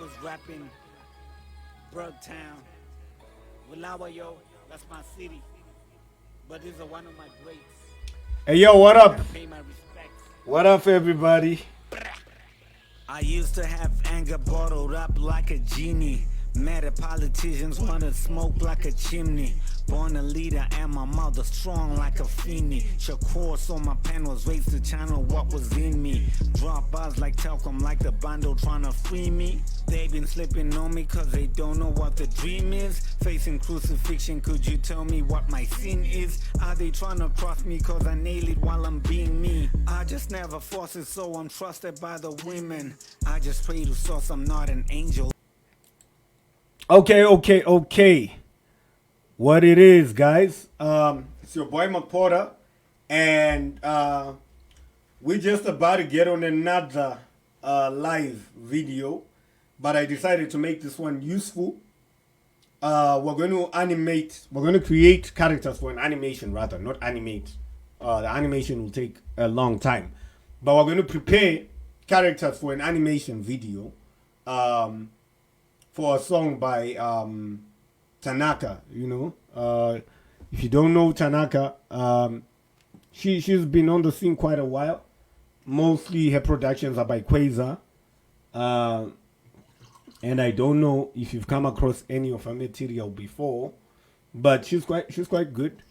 was rapping Bergtown. Wilawayo, that's my city. But these are one of my greats. Hey yo, what up? Pay my respects. What up, everybody? I used to have anger bottled up like a genie. Mad at politicians, wanna smoke like a chimney. Born a leader and my mother strong like a fiend. Shakur saw my pen was raised to channel what was in me. Drop bars like talcum like the bundle trying to free me. They been slipping on me cause they don't know what the dream is. Facing crucifixion, could you tell me what my sin is? Are they trying to cross me cause I nail it while I'm being me? I just never force it so I'm trusted by the women. I just pray to source, I'm not an angel. Okay. What it is, guys? It's your boy McPorter, and we're just about to get on another live video, but I decided to make this one useful. We're going to create characters for an animation, rather, not animate. The animation will take a long time, but we're going to prepare characters for an animation video. For a song by Tanaka, if you don't know Tanaka, she's been on the scene quite a while. Mostly her productions are by Quasar, and I don't know if you've come across any of her material before, but she's quite good,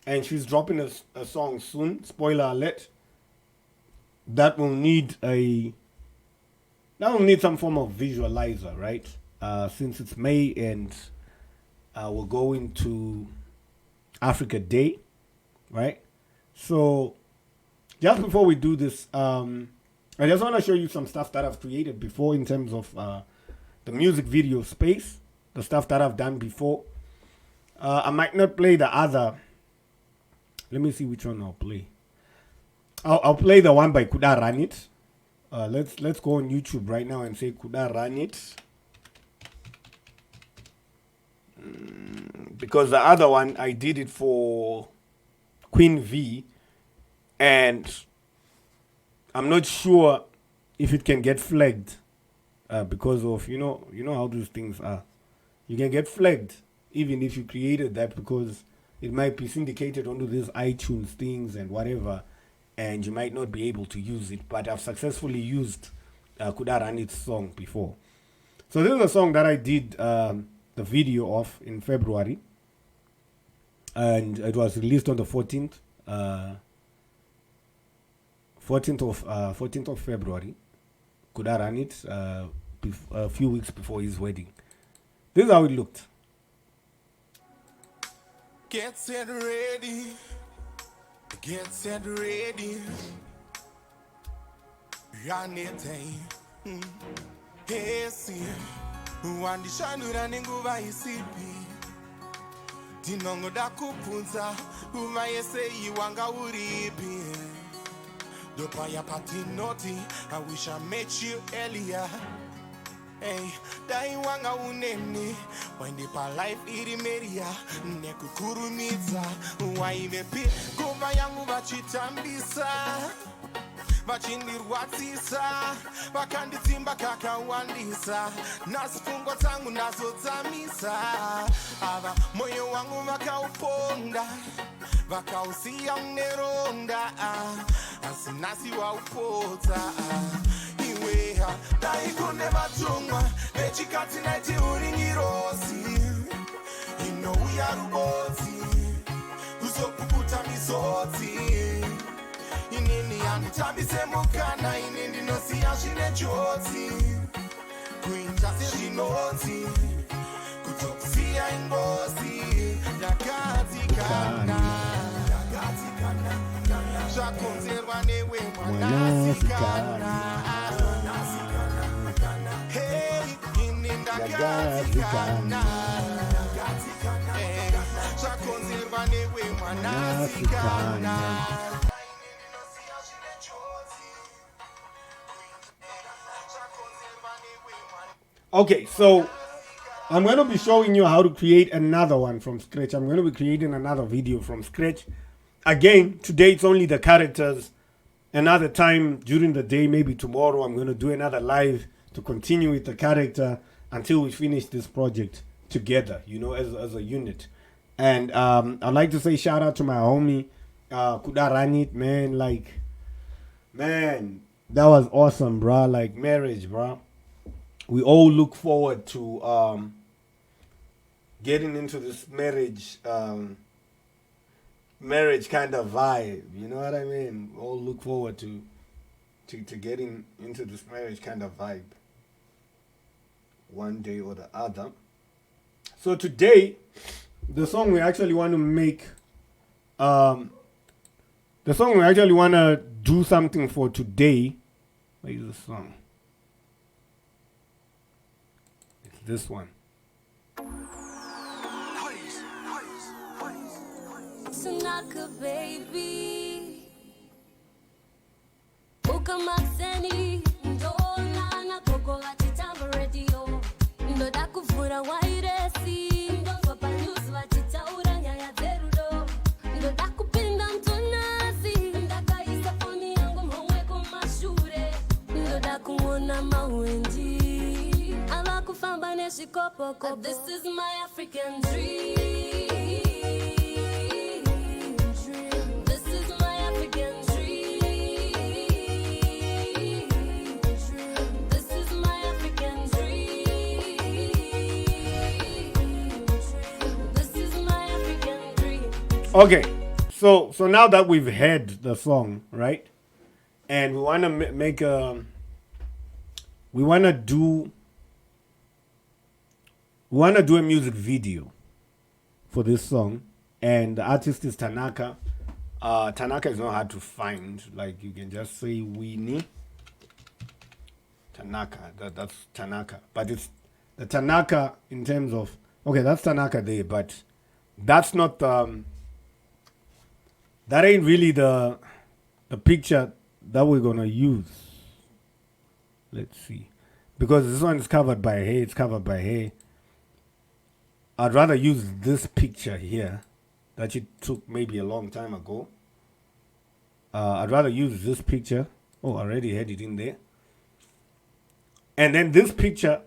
and she's dropping a song soon. Spoiler alert. That will need some form of visualizer, right? Since it's May and we're going to Africa Day, right? So just before we do this, I just want to show you some stuff that I've created before in terms of the music video space, the stuff that I've done before. I might not play the other. Let me see which one I'll play. I'll play the one by Kuda Run It. Let's go on YouTube right now and say Kuda Run It. Because the other one I did it for Queen V, and I'm not sure if it can get flagged because of you know how those things are. You can get flagged even if you created that because it might be syndicated onto these iTunes things and whatever, and you might not be able to use it. But I've successfully used Kuda Run It song before. So this is a song that I did the video of in February, and it was released on the 14th of February. Kuda Run It a few weeks before his wedding. This is how it looked. Get set ready. Get set ready. Run it, hey, see. Wandishanura nenguva isipi tinongoda kupunza kuva yese iwanga uripi dopaya patinoti. I wish I met you earlier. Hey, dai wanga uneni wandipa life iri meria nekukurumidza waivepi kuva yangu vachitambisa vachindirwatsisa vakanditsimba kakawandisa nasi pfungwa dzangu nazodzamisa ava moyo wangu vakauponda vakausiya uneronda asi nasi waupodza iweha dai kune vatumwa vechikati naiti uri ngirozi inouya rubodzi kuzopukuta misodzi inini anditambise mukana ini ndinosiya zvine njodzi kuita sezvinodzi kutokusiya ingozi ndakadzikana zvakonzerwa newe mwanasikana hey ini ndakadzikana zvakonzerwa newe mwanasikana. Okay, so I'm going to be showing you how to create another one from scratch. I'm going to be creating another video from scratch. Again, today it's only the characters. Another time during the day, maybe tomorrow, I'm going to do another live to to continue with the character until we finish this project together, you know, as a unit. And I'd like to say shout out to my homie Kudaranit, man. Like, man, that was awesome, bro. Like, marriage, bro. We all look forward to getting into this marriage kind of vibe. You know what I mean? We all look forward to getting into this marriage kind of vibe one day or the other. So today, the song we actually want to make, the song we actually want to do something for today. Where is the song? It's this one. Sunaka baby Ukamakseni Ndona na koko vachitamba radio Ndoda kuvura wairesi Ndofapa news vachitaura nyaya dzerudo Ndoda kupinda mtonasi Ndakaisa foni yangu mhomwe kumashure Ndoda kumona mawenji Ava kufamba neshikopo This is my African dream Okay, so now that we've heard the song, right, and we want to make a, we want to do a music video for this song, and the artist is Tanaka. Tanaka is not hard to find. Like, you can just say Winnie Tanaka. That's Tanaka, but it's the Tanaka in terms of, okay, that's Tanaka there, but that's not that ain't really the picture that we're gonna use. Let's see, because this one is covered by hair. It's covered by hair. I'd rather use this picture here that you took maybe a long time ago. I'd rather use this picture. Oh, I already had it in there. And then this picture,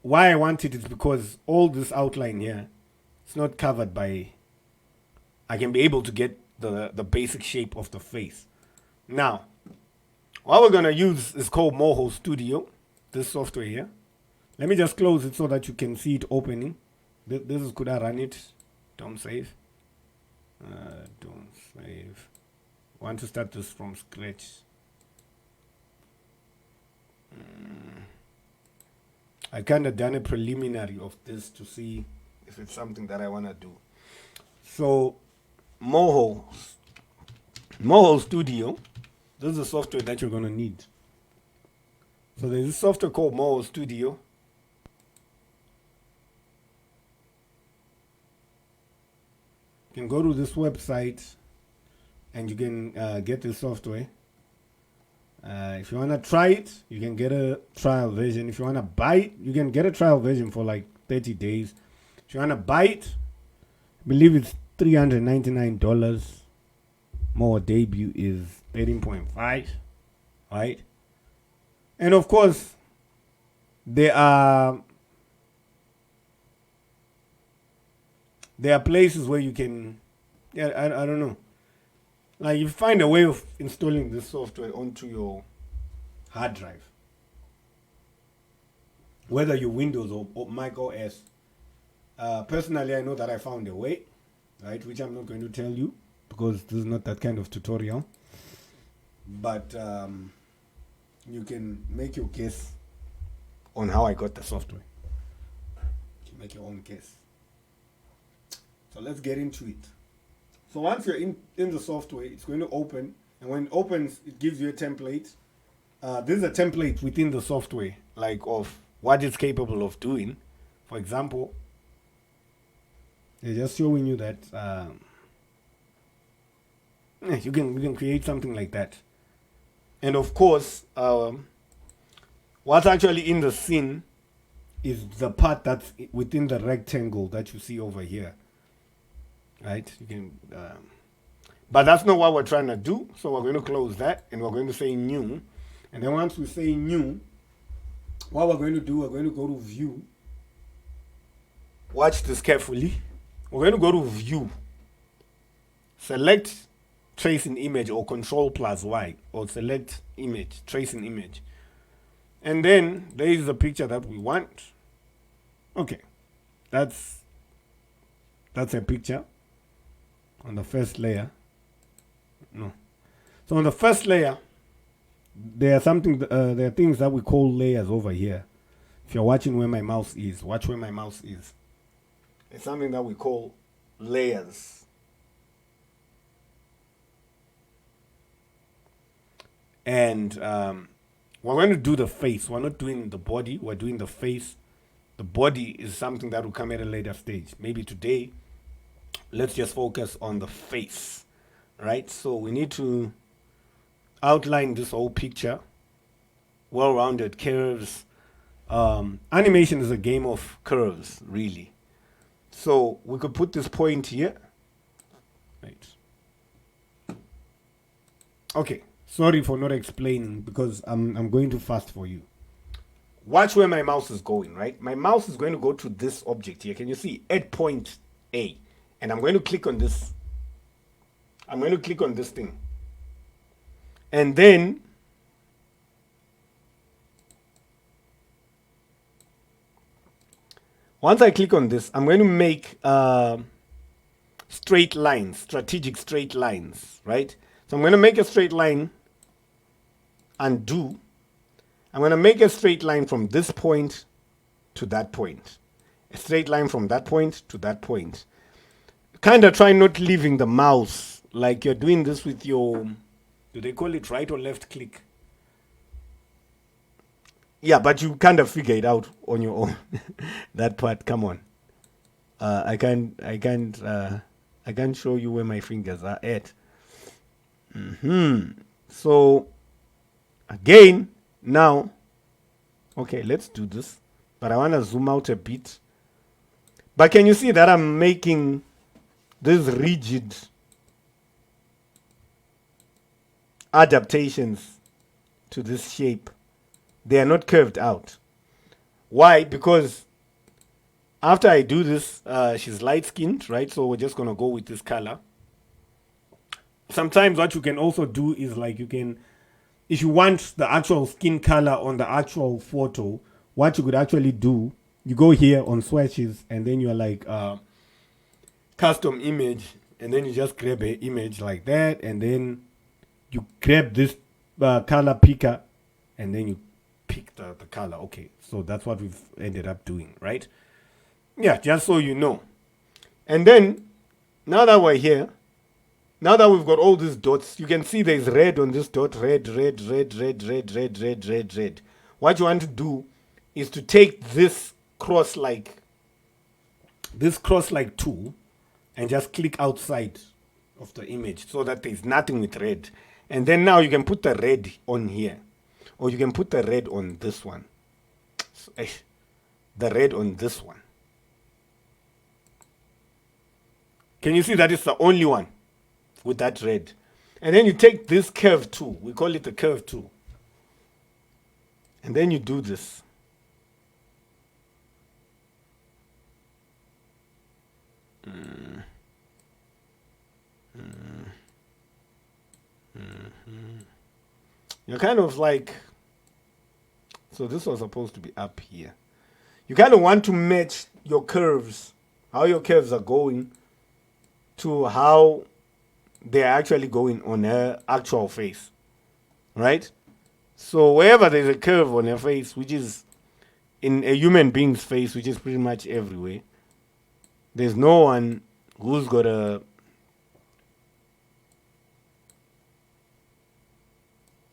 why I want it is because all this outline here, it's not covered by, I can be able to get the basic shape of the face. Now, what we're going to use is called Moho Studio, this software here. Let me just close it so that you can see it opening. This is could I run it? Don't save. Don't save. Want to start this from scratch. I kind of done a preliminary of this to see if it's something that I want to do. So, Moho Studio, this is the software that you're going to need. So there's this software called Moho Studio. You can go to this website and you can get this software. If you want to try it, you can get a trial version. If you want to buy it, you can get a trial version for like 30 days. If you want to buy it, I believe it's $399. More debut is 13.5, right? And of course, there are places where you can, I don't know, like you find a way of installing this software onto your hard drive, whether you're Windows or Mac OS. Personally, I know that I found a way, right, which I'm not going to tell you because this is not that kind of tutorial, but you can make your guess on how I got the software. You can make your own guess. So let's get into it. So once you're in the software, it's going to open, and when it opens, it gives you a template. This is a template within the software, like of what it's capable of doing. For example, they're just showing you that you can create something like that. And of course, what's actually in the scene is the part that's within the rectangle that you see over here. Right? You can, but that's not what we're trying to do. So we're going to close that and we're going to say new. And then once we say new, what we're going to do, we're going to go to view. Watch this carefully. We're going to go to view. Select tracing image or control plus Y, or select image, tracing image. And then there is the picture that we want. Okay, that's a picture on the first layer. No, so on the first layer, there are things that we call layers over here. If you're watching where my mouse is, watch where my mouse is. It's something that we call layers. And we're going to do the face. We're not doing the body, we're doing the face. The body is something that will come at a later stage. Maybe today, let's just focus on the face, right? So we need to outline this whole picture. Well-rounded curves. Animation is a game of curves, really. So we could put this point here. Right. Okay. Sorry for not explaining because I'm going too fast for you. Watch where my mouse is going, right? My mouse is going to go to this object here. Can you see? At point A. And I'm going to click on this. I'm going to click on this thing. And then once I click on this, I'm going to make straight lines, strategic straight lines, right? So I'm going to make a straight line, undo. I'm going to make a straight line from this point to that point. A straight line from that point to that point. Kind of try not leaving the mouse like you're doing this with your, do they call it right or left click? Yeah, but you kind of figure it out on your own. That part, come on. I can't show you where my fingers are at. So again, now, okay, let's do this. But I want to zoom out a bit. But can you see that I'm making these rigid adaptations to this shape? They are not curved out. Why? Because after I do this, she's light-skinned, right? So we're just going to go with this color. Sometimes what you can also do is like you can, if you want the actual skin color on the actual photo, what you could actually do, you go here on swatches and then you're like custom image, and then you just grab an image like that, and then you grab this color picker, and then you pick the color. Okay, so that's what we've ended up doing, right? Yeah, just so you know. And then now that we're here, now that we've got all these dots, you can see there's red on this dot, red. What you want to do is to take this cross-like tool and just click outside of the image so that there's nothing with red. And then now you can put the red on here, or you can put the red on this one. So, the red on this one. Can you see that it's the only one with that red? And then you take this curve tool, we call it the curve tool, and then you do this. You're kind of like, so this was supposed to be up here. You kind of want to match your curves, how your curves are going, to how they're actually going on her actual face, right? So wherever there's a curve on her face, which is in a human being's face, which is pretty much everywhere, there's no one who's got a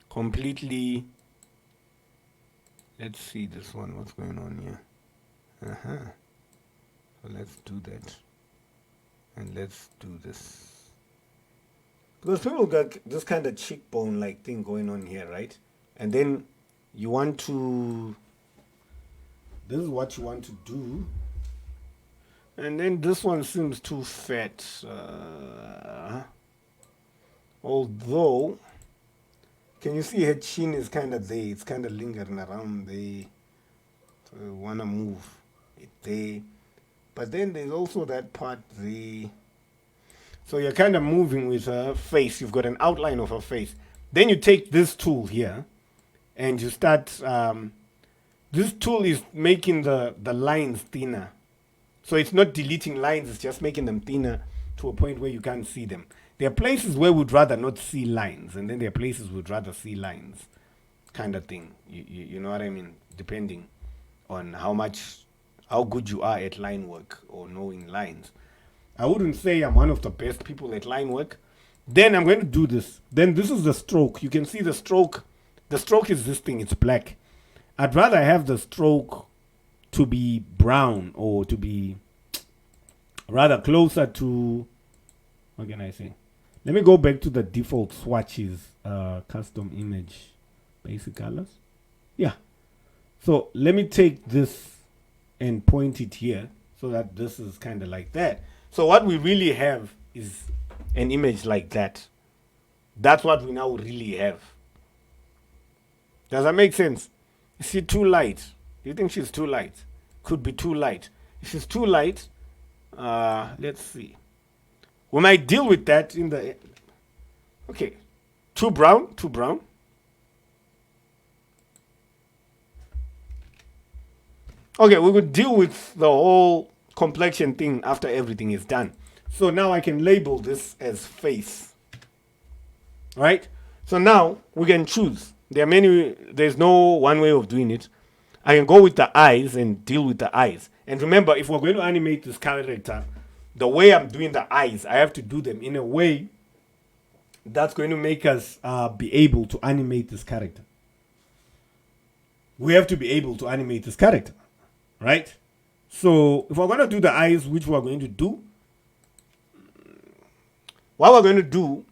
completely, let's see this one, what's going on here. So let's do that. And let's do this. Because people got this kind of cheekbone like thing going on here, right? And then you want to, this is what you want to do. And then this one seems too fat. Although, can you see her chin is kind of there? It's kind of lingering around there. So you want to move it there. But then there's also that part there. So you're kind of moving with her face. You've got an outline of her face. Then you take this tool here and you start. This tool is making the lines thinner. So it's not deleting lines, it's just making them thinner to a point where you can't see them. There are places where we'd rather not see lines, and then there are places we'd rather see lines, kind of thing. You know what I mean? Depending on how good you are at line work or knowing lines. I wouldn't say I'm one of the best people at line work. Then I'm going to do this. Then this is the stroke. You can see the stroke. The stroke is this thing, it's black. I'd rather have the stroke to be brown or to be rather closer to, what can I say? Let me go back to the default swatches, custom image, basic colors. Yeah. So let me take this and point it here so that this is kind of like that. So what we really have is an image like that. That's what we now really have. Does that make sense? Is she too light? Do you think she's too light? Could be too light. If she's too light, let's see. We might deal with that in the... Okay. Too brown, too brown. Okay, we would deal with the whole complexion thing after everything is done. So now I can label this as face. Right? So now we can choose. There's no one way of doing it. I can go with the eyes and deal with the eyes. And remember, if we're going to animate this character, the way I'm doing the eyes, I have to do them in a way that's going to make us be able to animate this character. We have to be able to animate this character, right? So if we're going to do the eyes, which we're going to do, what we're going to do,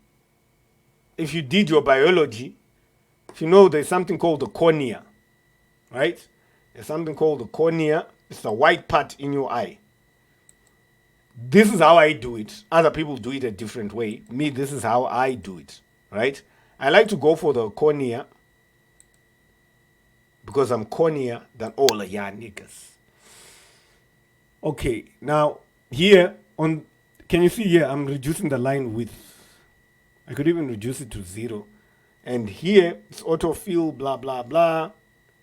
if you did your biology, if you know there's something called the cornea, right? There's something called the cornea. It's the white part in your eye. This is how I do it. Other people do it a different way. Me, this is how I do it, right? I like to go for the cornea because I'm cornea than all of y'all niggas. Okay, now here on, can you see here, I'm reducing the line width. I could even reduce it to 0. And here, it's autofill, blah, blah, blah.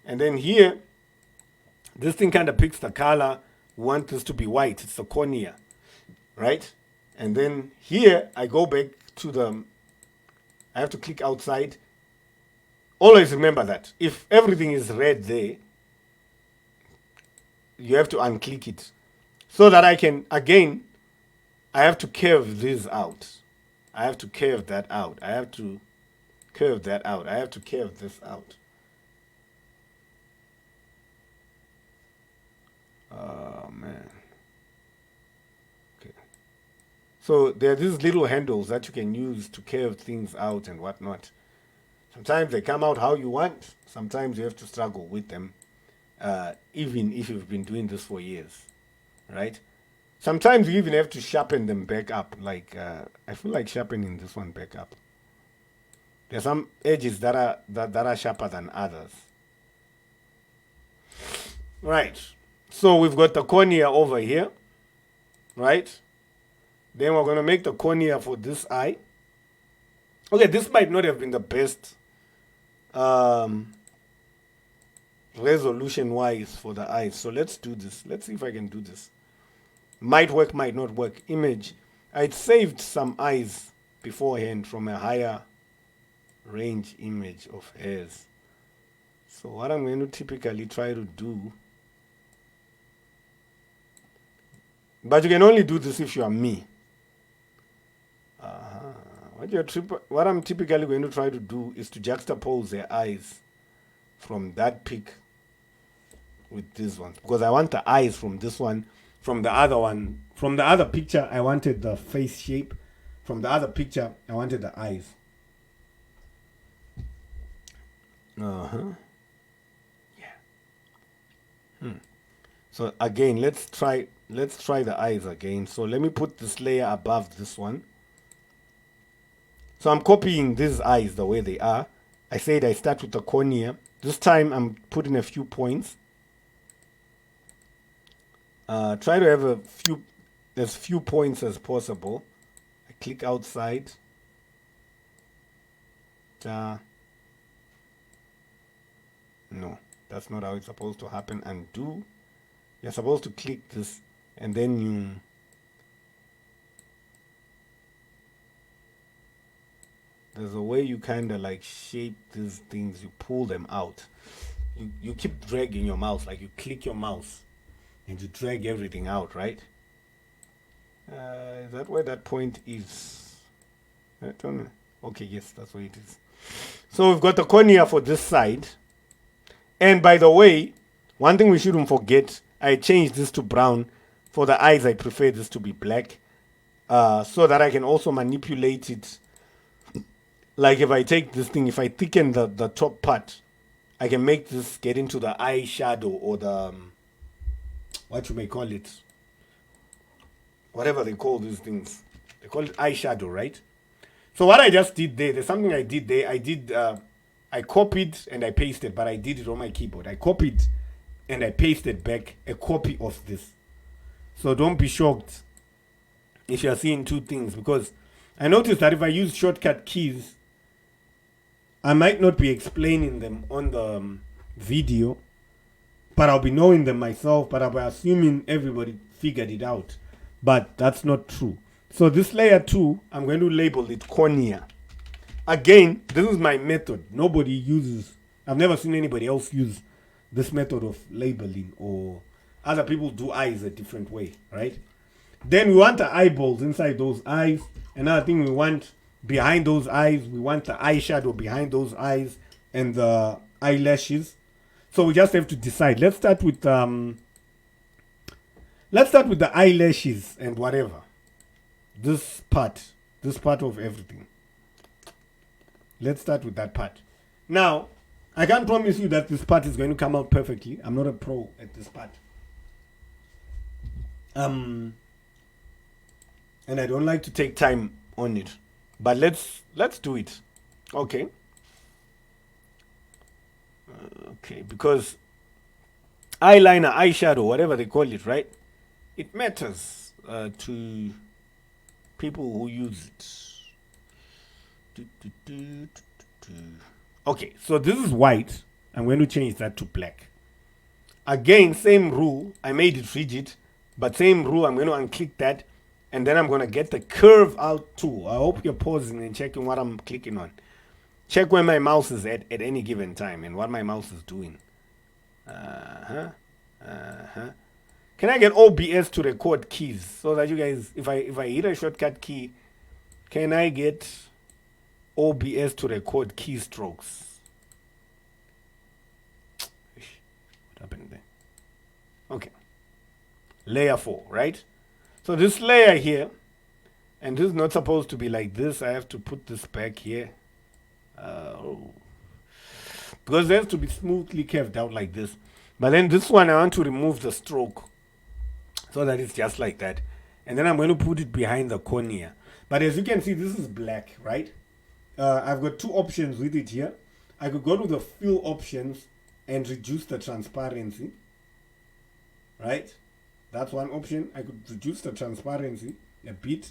And then here, this thing kind of picks the color. We want this to be white. It's the cornea, right? And then here, I go back to the... I have to click outside. Always remember that. If everything is red there, you have to unclick it. So that I can, again, I have to curve this out. I have to curve that out. I have to curve that out. I have to curve this out. Oh, man. Okay. So there are these little handles that you can use to curve things out and whatnot. Sometimes they come out how you want. Sometimes you have to struggle with them, even if you've been doing this for years, right? Sometimes you even have to sharpen them back up. Like, I feel like sharpening this one back up. There's some edges that are sharper than others. Right. So we've got the cornea over here. Right. Then we're going to make the cornea for this eye. Okay, this might not have been the best resolution-wise for the eyes. So let's do this. Let's see if I can do this. Might work, might not work. Image. I'd saved some eyes beforehand from a higher range image of hairs. So what I'm going to typically try to do, but you can only do this if you are me. What I'm typically going to try to do is to juxtapose their eyes from that pic with this one, because I want the eyes from this one. From the other one, from the other picture, I wanted the face shape. From the other picture, I wanted the eyes. Yeah. So again, let's try the eyes again. So let me put this layer above this one. So I'm copying these eyes the way they are. I said I start with the cornea. This time I'm putting a few points. Try to have as few points as possible. I click outside. No, that's not how it's supposed to happen. Undo. You're supposed to click this and then you there's a way you kind of like shape these things. You pull them out. You keep dragging your mouse, like you click your mouse and you drag everything out, right? Is that where that point is? I don't know. Okay, yes, that's where it is. So we've got the cornea for this side. And by the way, one thing we shouldn't forget, I changed this to brown. For the eyes, I prefer this to be black, so that I can also manipulate it. Like if I take this thing, if I thicken the top part, I can make this get into the eyeshadow or the, what you may call it, whatever they call these things. They call it eyeshadow, right? So what I just did there's something I did there. I copied and I pasted, but I did it on my keyboard. I copied and I pasted back a copy of this. So don't be shocked if you're seeing two things, because I noticed that if I use shortcut keys, I might not be explaining them on the video, but I'll be knowing them myself, but I'll be assuming everybody figured it out. But that's not true. So this layer 2, I'm going to label it cornea. Again, this is my method. Nobody uses, I've never seen anybody else use this method of labeling, or other people do eyes a different way, right? Then we want the eyeballs inside those eyes. Another thing we want behind those eyes, we want the eyeshadow behind those eyes and the eyelashes. So we just have to decide. Let's start with the eyelashes and whatever. This part of everything. Let's start with that part. Now, I can't promise you that this part is going to come out perfectly. I'm not a pro at this part. And I don't like to take time on it. But let's do it. Okay. Okay, because eyeliner, eyeshadow, whatever they call it, right? It matters to people who use it. Okay, so this is white. I'm going to change that to black. Again, same rule. I made it rigid, but same rule. I'm going to unclick that, and then I'm going to get the curve out too. I hope you're pausing and checking what I'm clicking on. Check where my mouse is at any given time and what my mouse is doing. Can I get OBS to record keys so that you guys, if I hit a shortcut key, can I get OBS to record keystrokes? What happened there? Okay. Layer 4, right? So this layer here, and this is not supposed to be like this. I have to put this back here. Because it has to be smoothly curved out like this. But then this one, I want to remove the stroke so that it's just like that. And then I'm going to put it behind the cornea. But as you can see, this is black, right? I've got two options with it here. I could go to the fill options and reduce the transparency, right? That's one option. I could reduce the transparency a bit,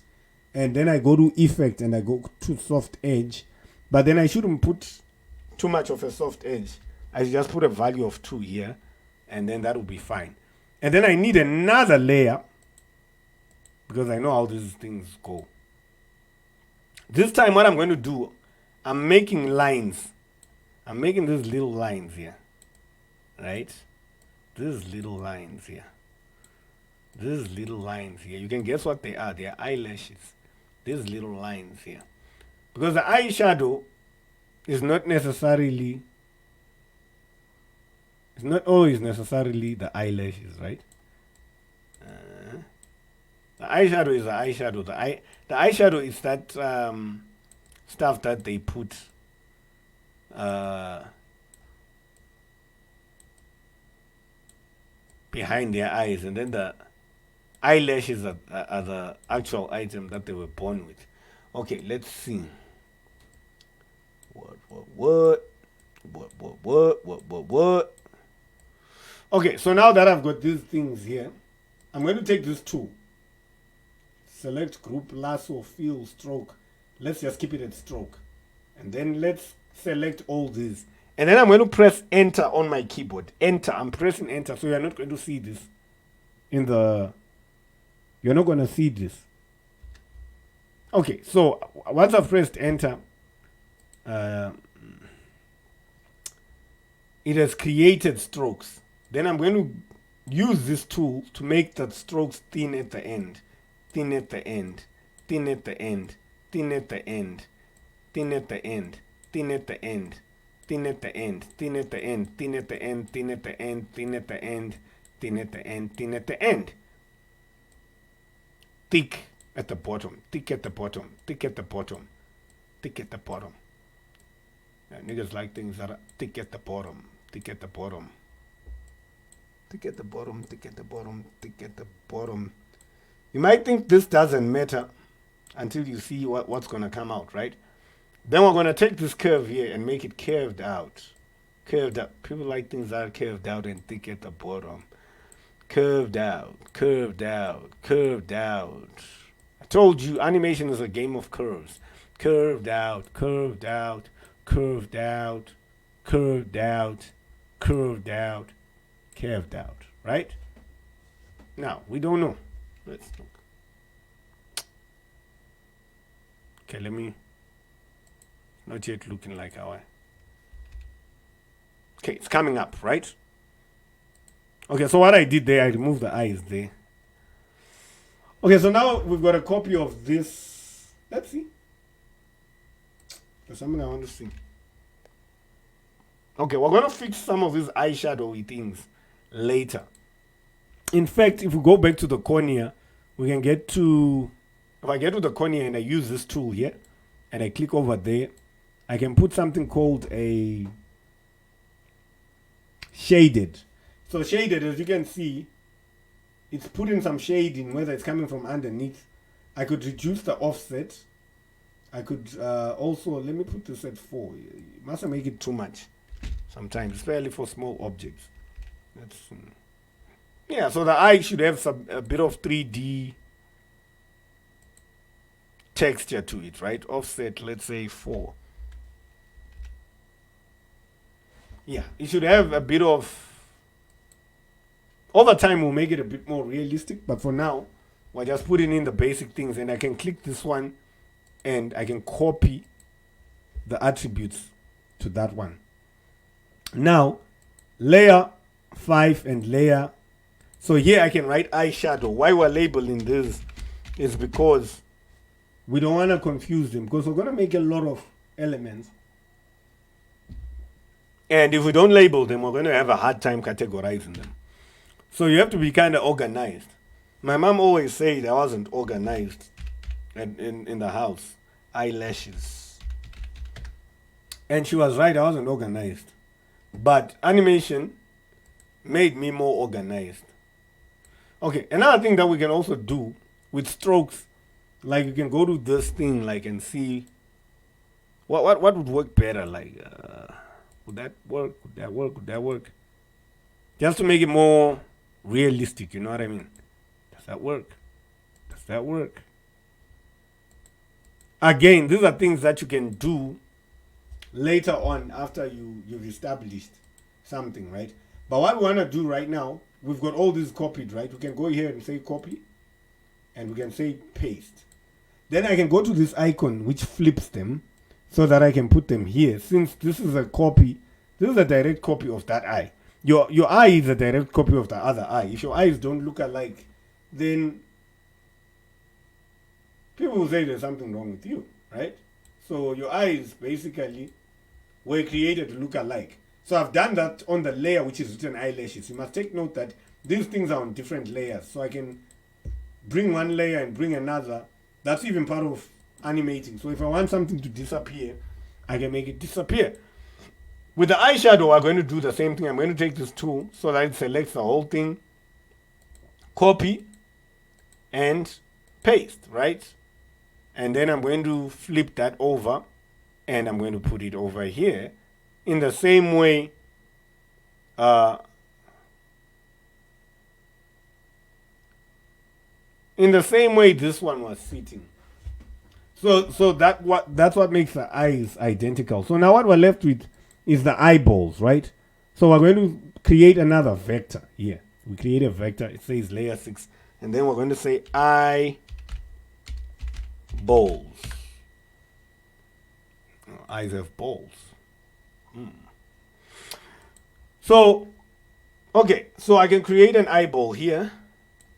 and then I go to effect and I go to soft edge. But then I shouldn't put too much of a soft edge. I should just put a value of 2 here, and then that will be fine. And then I need another layer because I know how these things go. This time what I'm going to do, I'm making lines. I'm making these little lines here, right? These little lines here. These little lines here. You can guess what they are. They are eyelashes. These little lines here. Because the eyeshadow is not necessarily, it's not always necessarily the eyelashes, right? The eyeshadow is the eyeshadow. The eyeshadow is that stuff that they put behind their eyes, and then the eyelashes are the actual item that they were born with. Okay, let's see. What? Okay, so now that I've got these things here, I'm going to take this tool. Select group, lasso, fill, stroke. Let's just keep it at stroke. And then let's select all these. And then I'm going to press enter on my keyboard. Enter. I'm pressing enter. So you're not going to see this you're not going to see this. Okay, so once I've pressed enter, it has created strokes. Then I'm going to use this tool to make the strokes thin at the end. Thin at the end. Thin at the end. Thin at the end. Thin at the end. Thin at the end. Thin at the end. Thin at the end. Thin at the end. Thin at the end. Thin at the end. Thin at the end. Thin at the end. Thick at the bottom. Thick at the bottom. Thick at the bottom. Thick at the bottom. Yeah, niggas like things that are thick at the bottom. Thick at the bottom. Thick at the bottom. Thick at the bottom. Thick at the bottom. You might think this doesn't matter until you see what's going to come out, right? Then we're going to take this curve here and make it curved out. Curved out. People like things that are curved out and thick at the bottom. Curved out. Curved out. Curved out. I told you animation is a game of curves. Curved out. Curved out. Curved out. Curved out. Curved out. Curved out. Right? Now, we don't know. Let's look. Okay, let me. Not yet looking like our. Okay, it's coming up, right? Okay, so what I did there, I removed the eyes there. Okay, so now we've got a copy of this. Let's see. There's something I want to see. Okay, we're going to fix some of these eyeshadowy things later. In fact, if we go back to the cornea, we can get to, if I get to the cornea and I use this tool here, and I click over there, I can put something called a shaded. So shaded, as you can see, it's putting some shading, whether it's coming from underneath. I could reduce the offset. I could also, let me put this at 4. You mustn't make it too much sometimes, especially for small objects. That's, yeah, so the eye should have a bit of 3D texture to it, right? Offset, let's say 4. Yeah, it should have a bit of, over time we'll make it a bit more realistic, but for now, we're just putting in the basic things, and I can click this one, and I can copy the attributes to that one. Now, layer 5 and layer, so here I can write eyeshadow. Why we're labeling this is because we don't want to confuse them, because we're going to make a lot of elements. And if we don't label them, we're going to have a hard time categorizing them. So you have to be kind of organized. My mom always said I wasn't organized in the house. Eyelashes. And she was right, I wasn't organized. But animation made me more organized. Okay, another thing that we can also do with strokes, like you can go to this thing like and see what would work better, like would that work? Would that work? Would that work? Just to make it more realistic, you know what I mean? Does that work? Does that work? Again, these are things that you can do later on after you've established something, right? But what we want to do right now, we've got all these copied, right? We can go here and say copy, and we can say paste. Then I can go to this icon which flips them so that I can put them here. Since this is a copy, this is a direct copy of that eye. Your eye is a direct copy of the other eye. If your eyes don't look alike, then people will say there's something wrong with you, right? So your eyes basically were created to look alike. So I've done that on the layer which is written eyelashes. You must take note that these things are on different layers. So I can bring one layer and bring another. That's even part of animating. So if I want something to disappear, I can make it disappear. With the eyeshadow, I'm going to do the same thing. I'm going to take this tool so that it selects the whole thing, copy, and paste, right? And then I'm going to flip that over, and I'm going to put it over here in the same way in the same way this one was sitting. So that's what makes the eyes identical. So now what we're left with is the eyeballs, right? So we're going to create another vector here. We create a vector. It says layer 6, and then we're going to say eyeballs. Eyes have balls. So, okay, so I can create an eyeball here.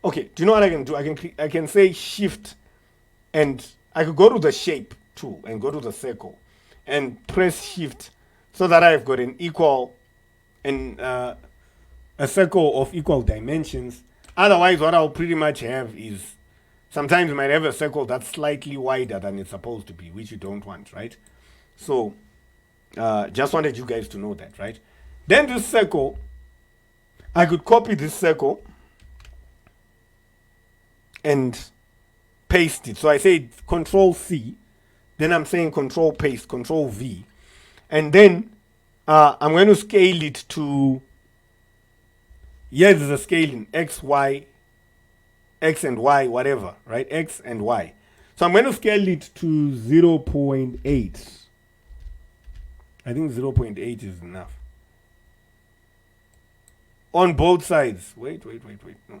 Okay, do you know what I can do? I can say shift, and I could go to the shape tool and go to the circle and press shift so that I've got an equal and a circle of equal dimensions. Otherwise, what I'll pretty much have is sometimes you might have a circle that's slightly wider than it's supposed to be, which you don't want, right? So just wanted you guys to know that, right? Then this circle, I could copy this circle and paste it. So I say Control C, then I'm saying Control Paste, Control V, and then I'm going to scale it to, here is the scaling, X, Y, X and Y, whatever, right? X and Y. So I'm going to scale it to 0.8. I think 0.8 is enough. On both sides. Wait. No.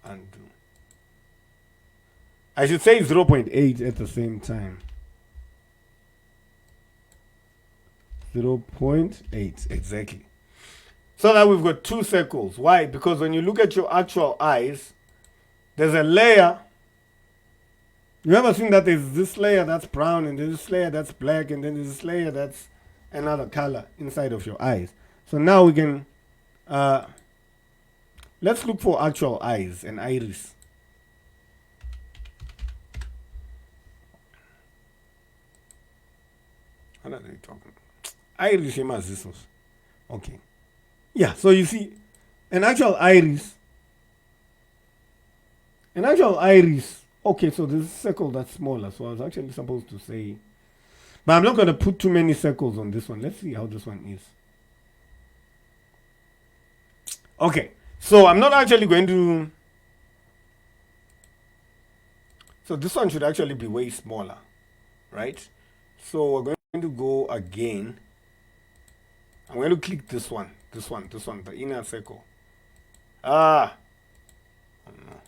Undo. I should say 0.8 at the same time. 0.8, exactly. So that we've got two circles. Why? Because when you look at your actual eyes, there's a layer. You ever seen that there's this layer that's brown, and there's this layer that's black, and then there's this layer that's another color inside of your eyes. So now we can, let's look for actual eyes and iris. What are they talking about? Iris, okay. Yeah, so you see, an actual iris, okay, so there's a circle that's smaller, so I was actually supposed to say, but I'm not going to put too many circles on this one. Let's see how this one is. Okay, so I'm not actually going to, so this one should actually be way smaller, right? So we're going to go again. I'm going to click this one, the inner circle. Oh no.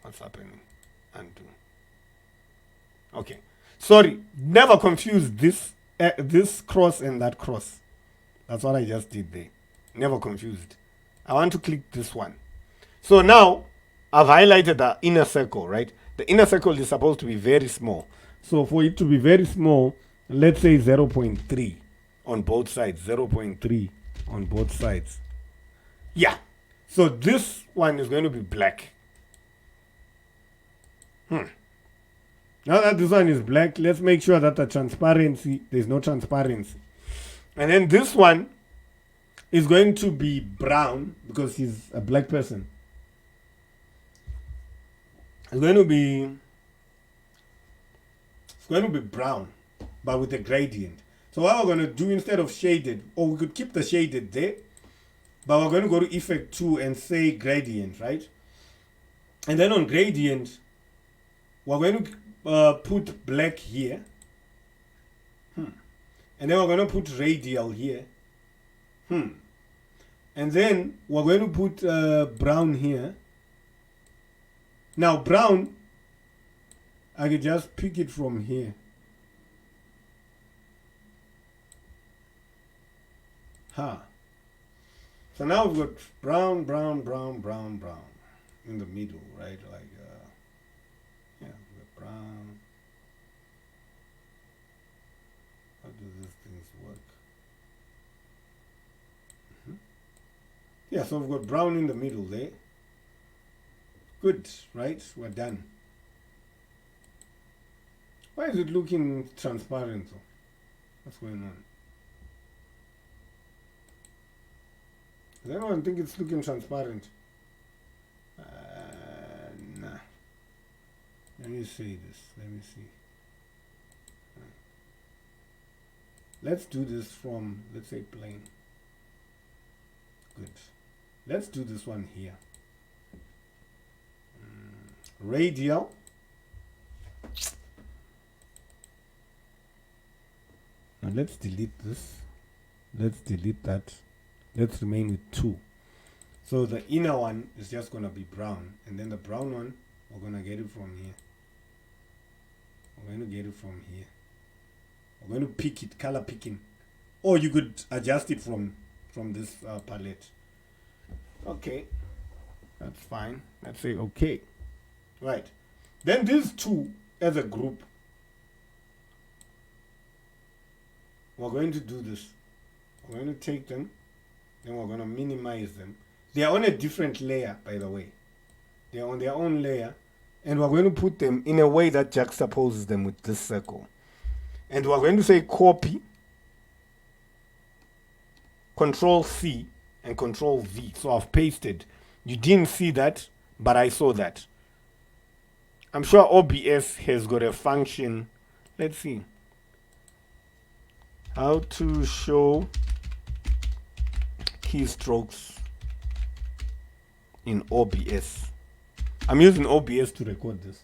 What's happening? Undo. Okay. Sorry, never confuse this cross and that cross. That's what I just did there. Never confused. I want to click this one. So now I've highlighted the inner circle, right? The inner circle is supposed to be very small. So for it to be very small, let's say 0.3 on both sides. 0.3 on both sides. Yeah. So this one is going to be black. Now that this one is black, let's make sure that there's no transparency. And then this one is going to be brown because he's a black person. It's going to be brown, but with a gradient. So what we're going to do instead of shaded, or we could keep the shaded there, but we're going to go to Effect 2 and say gradient, right? And then on gradient, we're going to put black here. And then we're going to put radial here. And then we're going to put brown here. Now brown, I could just pick it from here. So now we've got brown in the middle, right? Like, yeah, we've got brown. How do these things work? Yeah, so we've got brown in the middle there. Good, right? We're done. Why is it looking transparent though? What's going on? Does anyone think it's looking transparent? Nah. Let me see this. Let me see. Let's do this from, let's say, plain. good. Let's do this one here. Radial. Now let's delete this. Let's delete that. Let's remain with 2. So the inner one is just going to be brown. And then the brown one, we're going to get it from here. We're going to get it from here. We're going to pick it, color picking. Or you could adjust it from this palette. Okay. That's fine. Let's say okay. Right. Then these two as a group. We're going to do this. We're going to take them. Then we're going to minimize them. They are on a different layer, by the way. They are on their own layer. And we're going to put them in a way that juxtaposes them with this circle. And we're going to say copy, Control C, and Control V. So I've pasted. You didn't see that, but I saw that. I'm sure OBS has got a function. Let's see. How to show keystrokes in OBS. I'm using OBS to record this.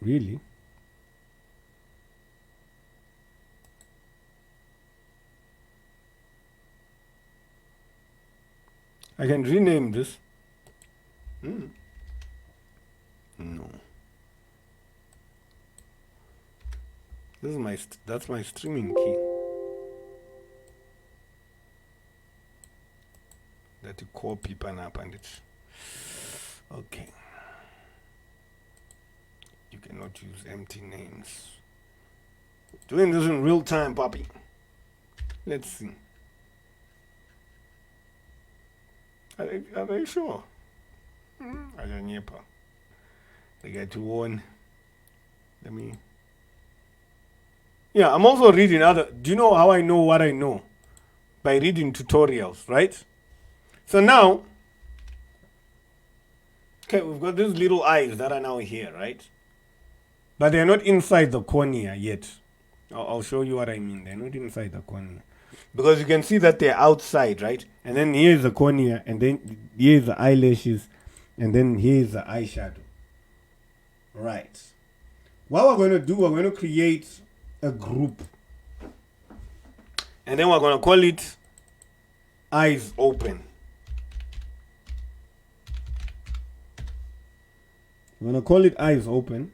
Really? I can rename this. No. This is that's my streaming key. That you copy up and it's okay. You cannot use empty names. Doing this in real time, puppy. Let's see. Are they sure? I don't know. They get to warn. Let me. Yeah, I'm also reading other. Do you know how I know what I know? By reading tutorials, right? So now, okay, we've got these little eyes that are now here, right? But they're not inside the cornea yet. I'll show you what I mean. They're not inside the cornea. Because you can see that they're outside, right? And then here's the cornea, and then here's the eyelashes, and then here's the eyeshadow. Right. What we're going to do, we're going to create a group. And then we're going to call it eyes open. We're going to call it eyes open.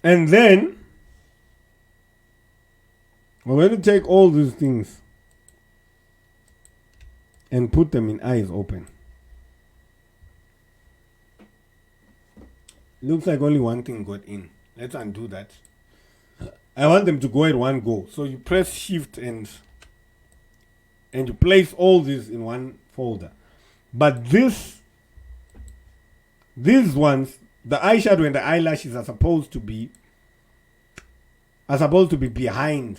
And then we're going to take all these things and put them in eyes open. Looks like only one thing got in. Let's undo that. I want them to go at one go. So you press shift and you place all these in one folder. But these ones, the eyeshadow and the eyelashes are supposed to be behind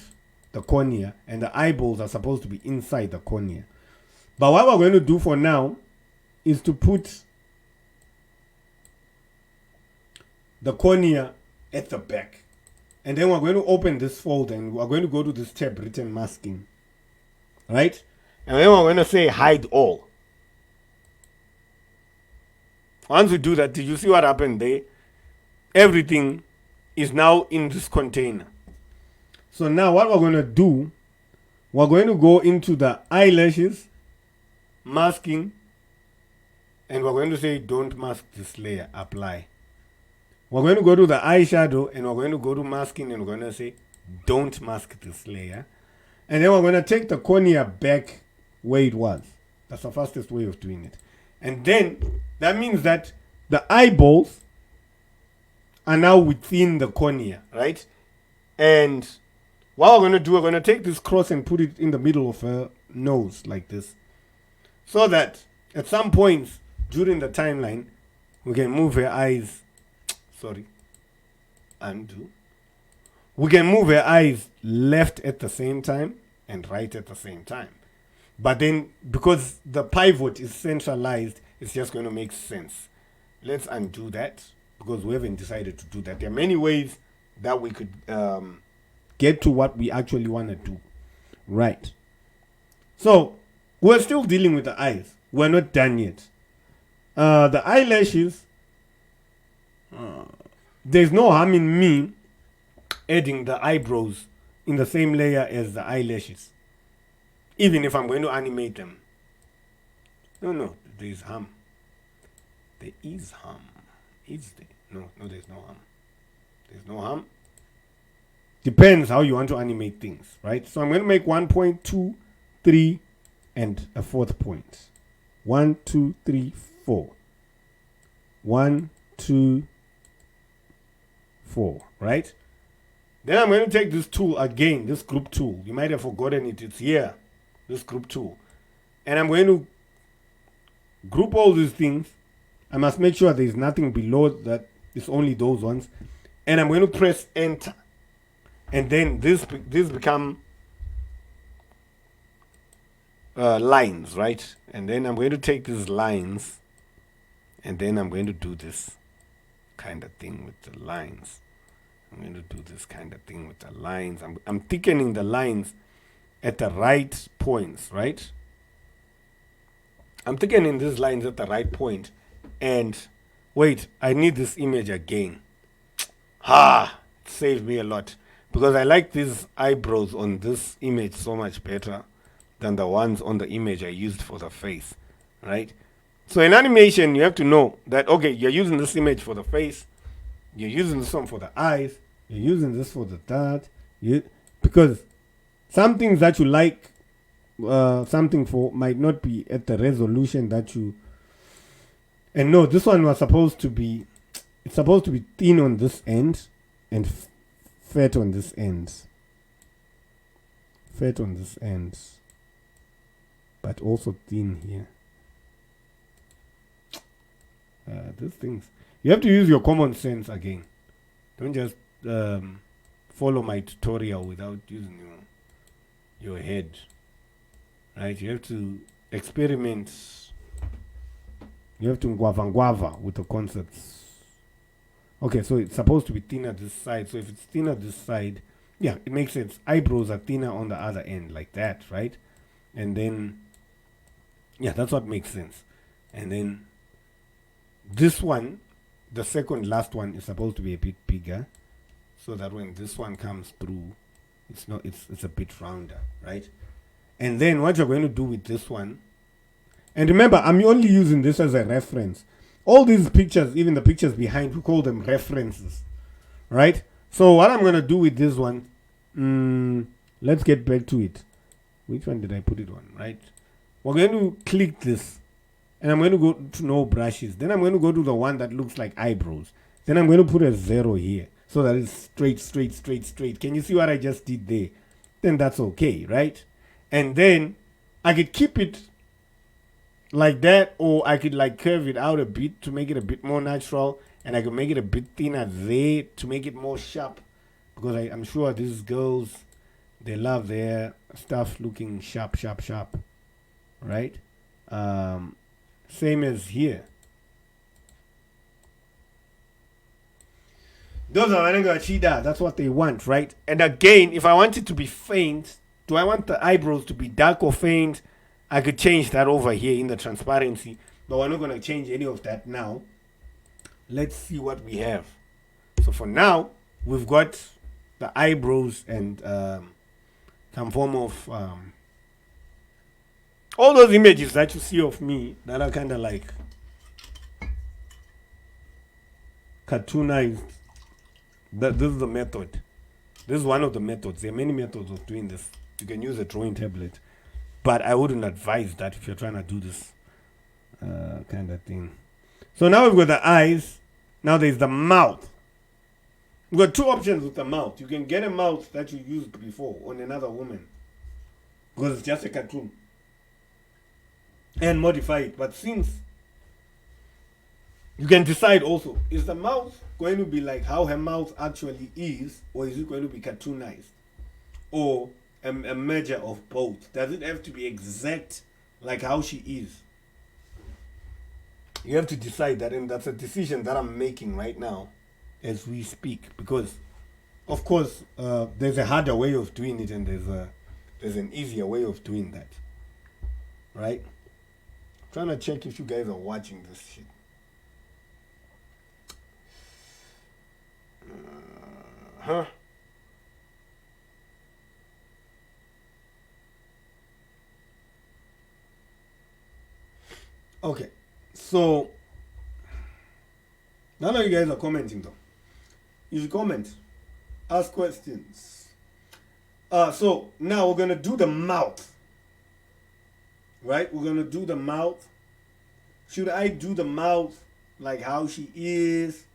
the cornea, and the eyeballs are supposed to be inside the cornea. But what we're going to do for now is to put the cornea at the back. And then we're going to open this folder and we're going to go to this tab written masking. Right? And then we're going to say hide all. Once we do that, did you see what happened there? Everything is now in this container. So now what we're going to do, we're going to go into the eyelashes, masking, and we're going to say don't mask this layer, apply. We're going to go to the eyeshadow and we're going to go to masking and we're going to say don't mask this layer. And then we're going to take the cornea back where it was. That's the fastest way of doing it. And then that means that the eyeballs are now within the cornea, right? And what we're going to do, we're going to take this cross and put it in the middle of her nose like this. So that at some points during the timeline, we can move her eyes. Sorry. Undo. We can move her eyes left at the same time and right at the same time. But then, because the pivot is centralized, it's just going to make sense. Let's undo that, because we haven't decided to do that. There are many ways that we could get to what we actually want to do. Right. So, we're still dealing with the eyes. We're not done yet. The eyelashes, there's no harm in me adding the eyebrows in the same layer as the eyelashes, even if I'm going to animate them. No, there's harm. There is harm. Is there? No, there's no harm. There's no harm. Depends how you want to animate things, right? So I'm going to make 1 point, 2, 3, and a fourth point. 1, 2, 3, 4. 1, 2, 4, right? Then I'm going to take this tool again, this group tool. You might have forgotten it. It's here, this group tool. And I'm going to group all these things. I must make sure there's nothing below that. It's only those ones. And I'm going to press enter. And then this become lines, right? And then I'm going to take these lines, and then I'm going to do this kind of thing with the lines. I'm going to do this kind of thing with the lines. I'm thickening the lines at the right points, right? I'm thickening these lines at the right point. And wait, I need this image again. It saved me a lot. Because I like these eyebrows on this image so much better than the ones on the image I used for the face, right? So in animation, you have to know that, okay, you're using this image for the face, you're using this one for the eyes, you're using this for the that, because some things that you like something for might not be at the resolution that you. And no, this one was supposed to be, it's supposed to be thin on this end and fat on this end. Fat on this end. But also thin here. These things. You have to use your common sense again. Don't just follow my tutorial without using your head. Right? You have to experiment. You have to guava with the concepts. Okay, so it's supposed to be thinner this side. So if it's thinner this side, yeah, it makes sense. Eyebrows are thinner on the other end, like that, right? And then, yeah, that's what makes sense. And then this one, the second last one, is supposed to be a bit bigger, so that when this one comes through, it's a bit rounder, right? And then what you're going to do with this one, and remember, I'm only using this as a reference. All these pictures, even the pictures behind, we call them references, right? So what I'm going to do with this one, let's get back to it. Which one did I put it on, right? We're going to click this, and I'm going to go to no brushes. Then I'm going to go to the one that looks like eyebrows. Then I'm going to put a 0 here, so that it's straight. Can you see what I just did there? Then that's okay, right? And then I could keep it like that, or I could like curve it out a bit to make it a bit more natural, and I could make it a bit thinner there to make it more sharp, because I'm sure these girls, they love their stuff looking sharp, right? Same as here. Those are Chida, that's what they want, right? And again, if I want it to be faint, do I want the eyebrows to be dark or faint? I could change that over here in the transparency, but we're not going to change any of that now. Let's see what we have. So for now, we've got the eyebrows and some form of all those images that you see of me that are kind of like cartoonized. This is the method. This is one of the methods. There are many methods of doing this. You can use a drawing tablet, but I wouldn't advise that if you're trying to do this kind of thing. So now we've got the eyes. Now there's the mouth. You got two options with the mouth. You can get a mouth that you used before on another woman, because it's just a cartoon, and modify it. But since you can decide also, is the mouth going to be like how her mouth actually is, or is it going to be cartoonized, or a measure of both? Does it have to be exact like how she is? You have to decide that, and that's a decision that I'm making right now as we speak, because of course there's a harder way of doing it, and there's an easier way of doing that, right? I'm trying to check if you guys are watching this shit. Okay, so none of you guys are commenting though. You should comment, ask questions. So now we're gonna do the mouth, right? We're gonna do the mouth. Should I do the mouth like how she is,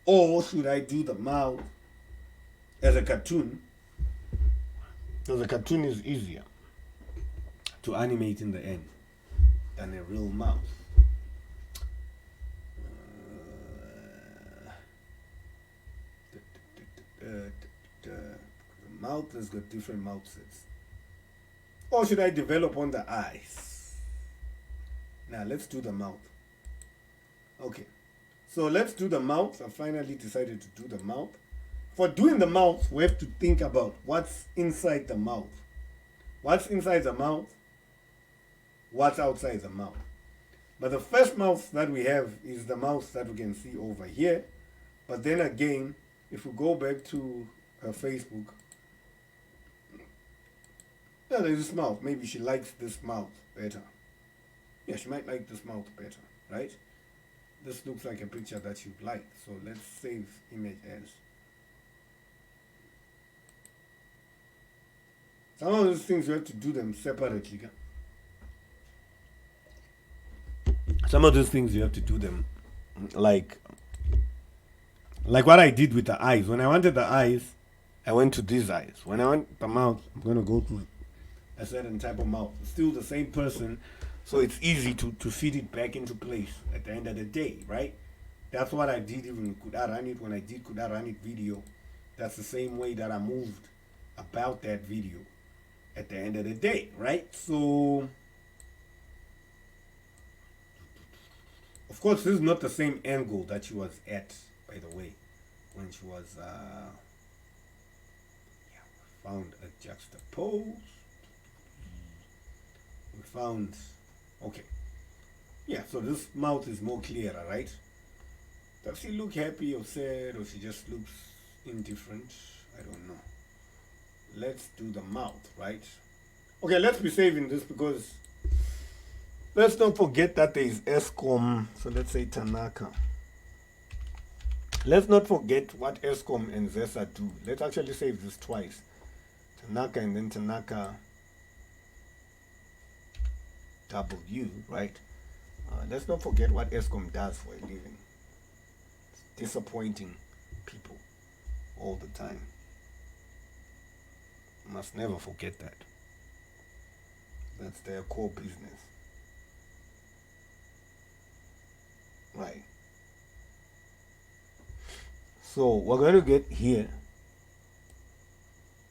or should I do the mouth as a cartoon? Because a cartoon is easier to animate in the end than a real mouth. The mouth has got different mouth sets. Or should I develop on the eyes? Now let's do the mouth. Okay, so let's do the mouth. I finally decided to do the mouth. For doing the mouth, we have to think about what's inside the mouth. What's inside the mouth? What's outside the mouth? But the first mouth that we have is the mouth that we can see over here. But then again, if we go back to her Facebook, yeah, there's this mouth. Maybe she likes this mouth better. Yeah, she might like this mouth better, right? This looks like a picture that you'd like. So let's save image as. Some of those things you have to do them separately. Some of those things you have to do them like what I did with the eyes. When I wanted the eyes, I went to these eyes. When I want the mouth, I'm going to go to a certain type of mouth. It's still the same person, so it's easy to fit it back into place at the end of the day, right? That's what I did even with Kudaranit when I did Kudaranit video. That's the same way that I moved about that video at the end of the day, right? So, of course, this is not the same angle that she was at, by the way, when she was, found a juxtapose. We found, okay. Yeah, so this mouth is more clearer, right? Does she look happy or sad, or she just looks indifferent? I don't know. Let's do the mouth, right? Okay, let's be saving this because let's not forget that there is ESCOM. So let's say Tanaka. Let's not forget what ESCOM and Zesa do. Let's actually save this twice. Tanaka and then Tanaka W, right? Let's not forget what ESCOM does for a living. It's disappointing people all the time. Must never forget that. That's their core business. Right. So we're going to get here,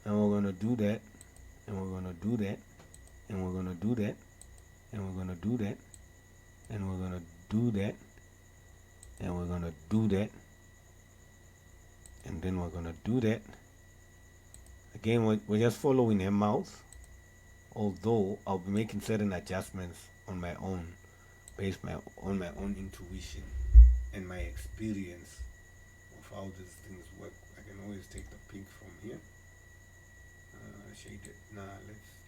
and we're going to do that, and we're going to do that, and we're going to do that, and we're going to do that, and we're going to do that, and we're going to do that, and then we're going to do that. Again, we're just following her mouth, although I'll be making certain adjustments on my own, based on my own intuition and my experience of how these things work. I can always take the pink from here, shade it. Nah,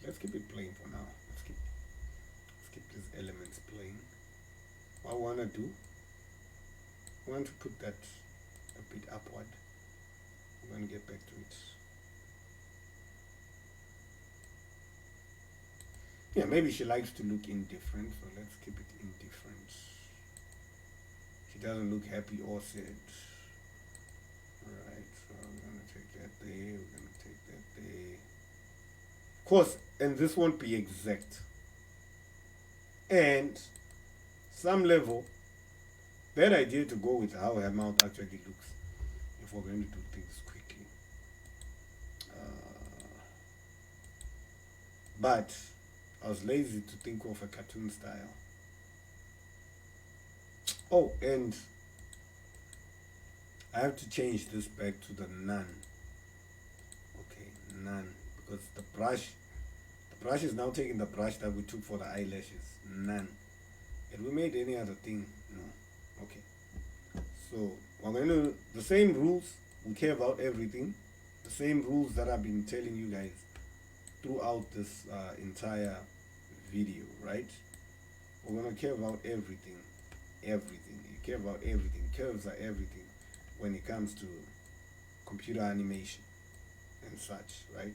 let's keep it plain for now. Let's keep these elements plain. What I wanna do, I want to put that a bit upward. I'm gonna get back to it. Yeah, maybe she likes to look indifferent, so let's keep it indifferent. She doesn't look happy or sad. Alright, so I'm gonna take that there, we're gonna take that there. Of course, and this won't be exact. And some level, bad idea to go with how her mouth actually looks if we're going to do things quickly. But I was lazy to think of a cartoon style. Oh, and I have to change this back to the none. Okay, none, because the brush is now taking the brush that we took for the eyelashes. None. And we made any other thing? No. Okay. So we're going to the same rules. We care about everything. The same rules that I've been telling you guys throughout this entire video, right? We're going to care about everything. Everything. You care about everything. Curves are everything when it comes to computer animation and such, right?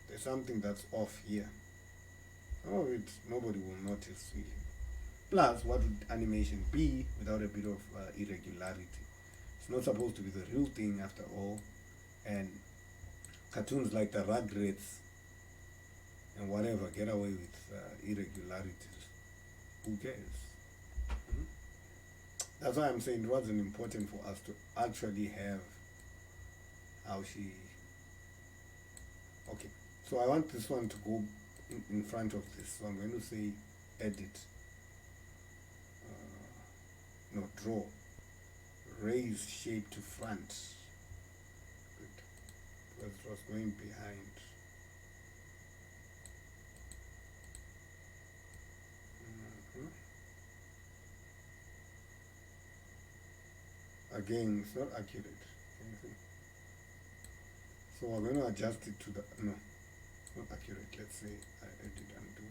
There's something that's off here. Some of it nobody will notice really. Plus, what would animation be without a bit of irregularity? It's not supposed to be the real thing after all. And cartoons like the Rugrats and whatever get away with irregularities. Who cares? That's why I'm saying it wasn't important for us to actually have how she... Okay, so I want this one to go in front of this. So I'm going to say edit. No, draw. Raise shape to front. Good. Because it was going behind. Again, it's not accurate. Can you see? So we're going to adjust it to the... No, not accurate. Let's say I edit undo.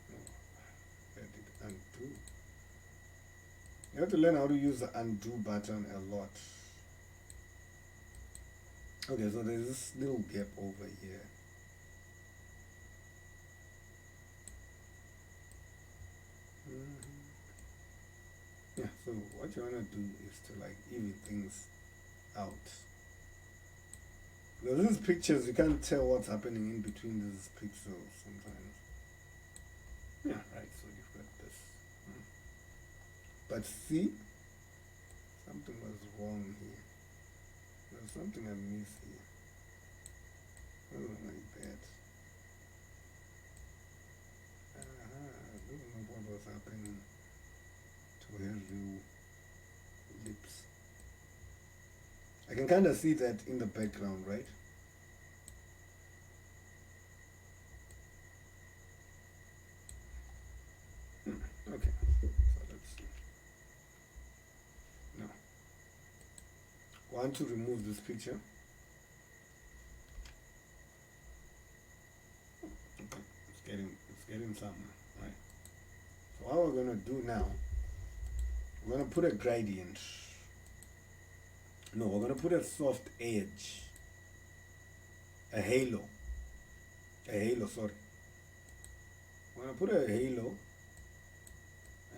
No, edit undo. You have to learn how to use the undo button a lot. Okay, so there's this little gap over here. Yeah, so what you want to do is to like even things out. Because these pictures, you can't tell what's happening in between these pixels sometimes. Yeah, right, so you've got this. But see, something was wrong here. There's something I missed here. Oh, like that. I don't know what was happening to her lips. I can kind of see that in the background, right? Okay, so let's see. Now, want to remove this picture. Okay, it's getting somewhere, right? So what we're gonna do now, we're gonna put a gradient. No, we're gonna put a soft edge. A halo. Sorry. We're gonna put a halo,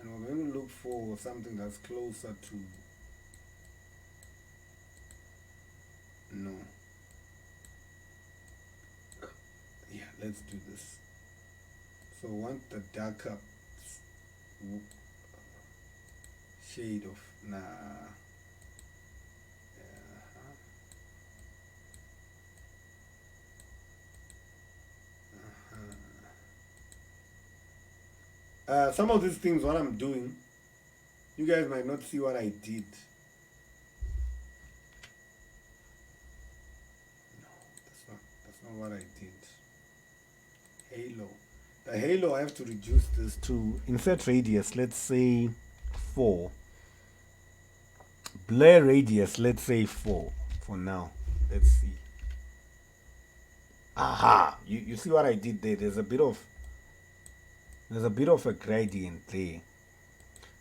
and we're going to look for something that's closer to... No. Yeah, let's do this. So I want the darker shade of... Nah. Some of these things, what I'm doing, you guys might not see what I did. No, that's not what I did. Halo. The halo, I have to reduce this to insert radius, let's say 4. Blur radius, let's say 4 for now. Let's see. Aha! You see what I did there? There's a bit of a gradient there.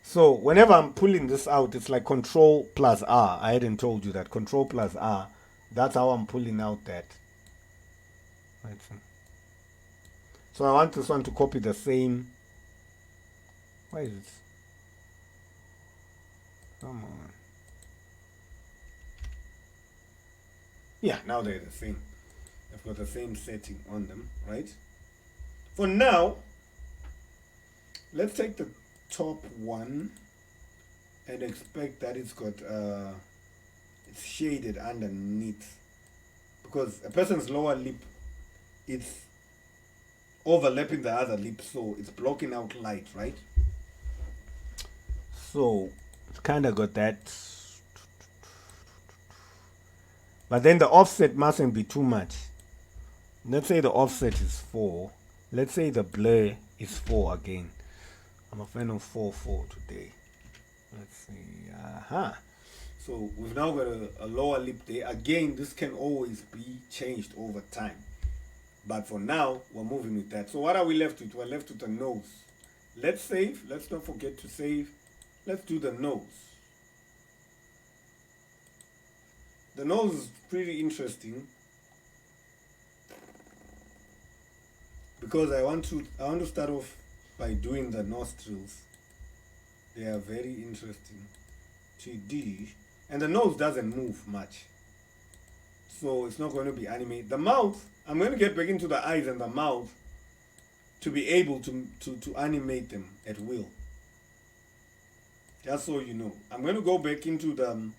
So whenever I'm pulling this out, it's like Control plus R. I hadn't told you that. Control plus R. That's how I'm pulling out that. Right. So I want this one to copy the same. Why is it? Come on. Yeah, now they're the same. They've got the same setting on them, right? For now, let's take the top one and expect that it's got it's shaded underneath, because a person's lower lip, it's overlapping the other lip, so it's blocking out light, right? So it's kind of got that, but then the offset mustn't be too much. Let's say the offset is 4. Let's say the blur is 4 again. I'm a fan of 4 today. Let's see. So we've now got a lower lip there. Again, this can always be changed over time. But for now, we're moving with that. So what are we left with? We're left with the nose. Let's save. Let's not forget to save. Let's do the nose. The nose is pretty interesting, because I want to start off by doing the nostrils. They are very interesting. 3D. And the nose doesn't move much, so it's not going to be animated. The mouth, I'm going to get back into the eyes and the mouth to be able to animate them at will. Just so you know. I'm going to go back into the...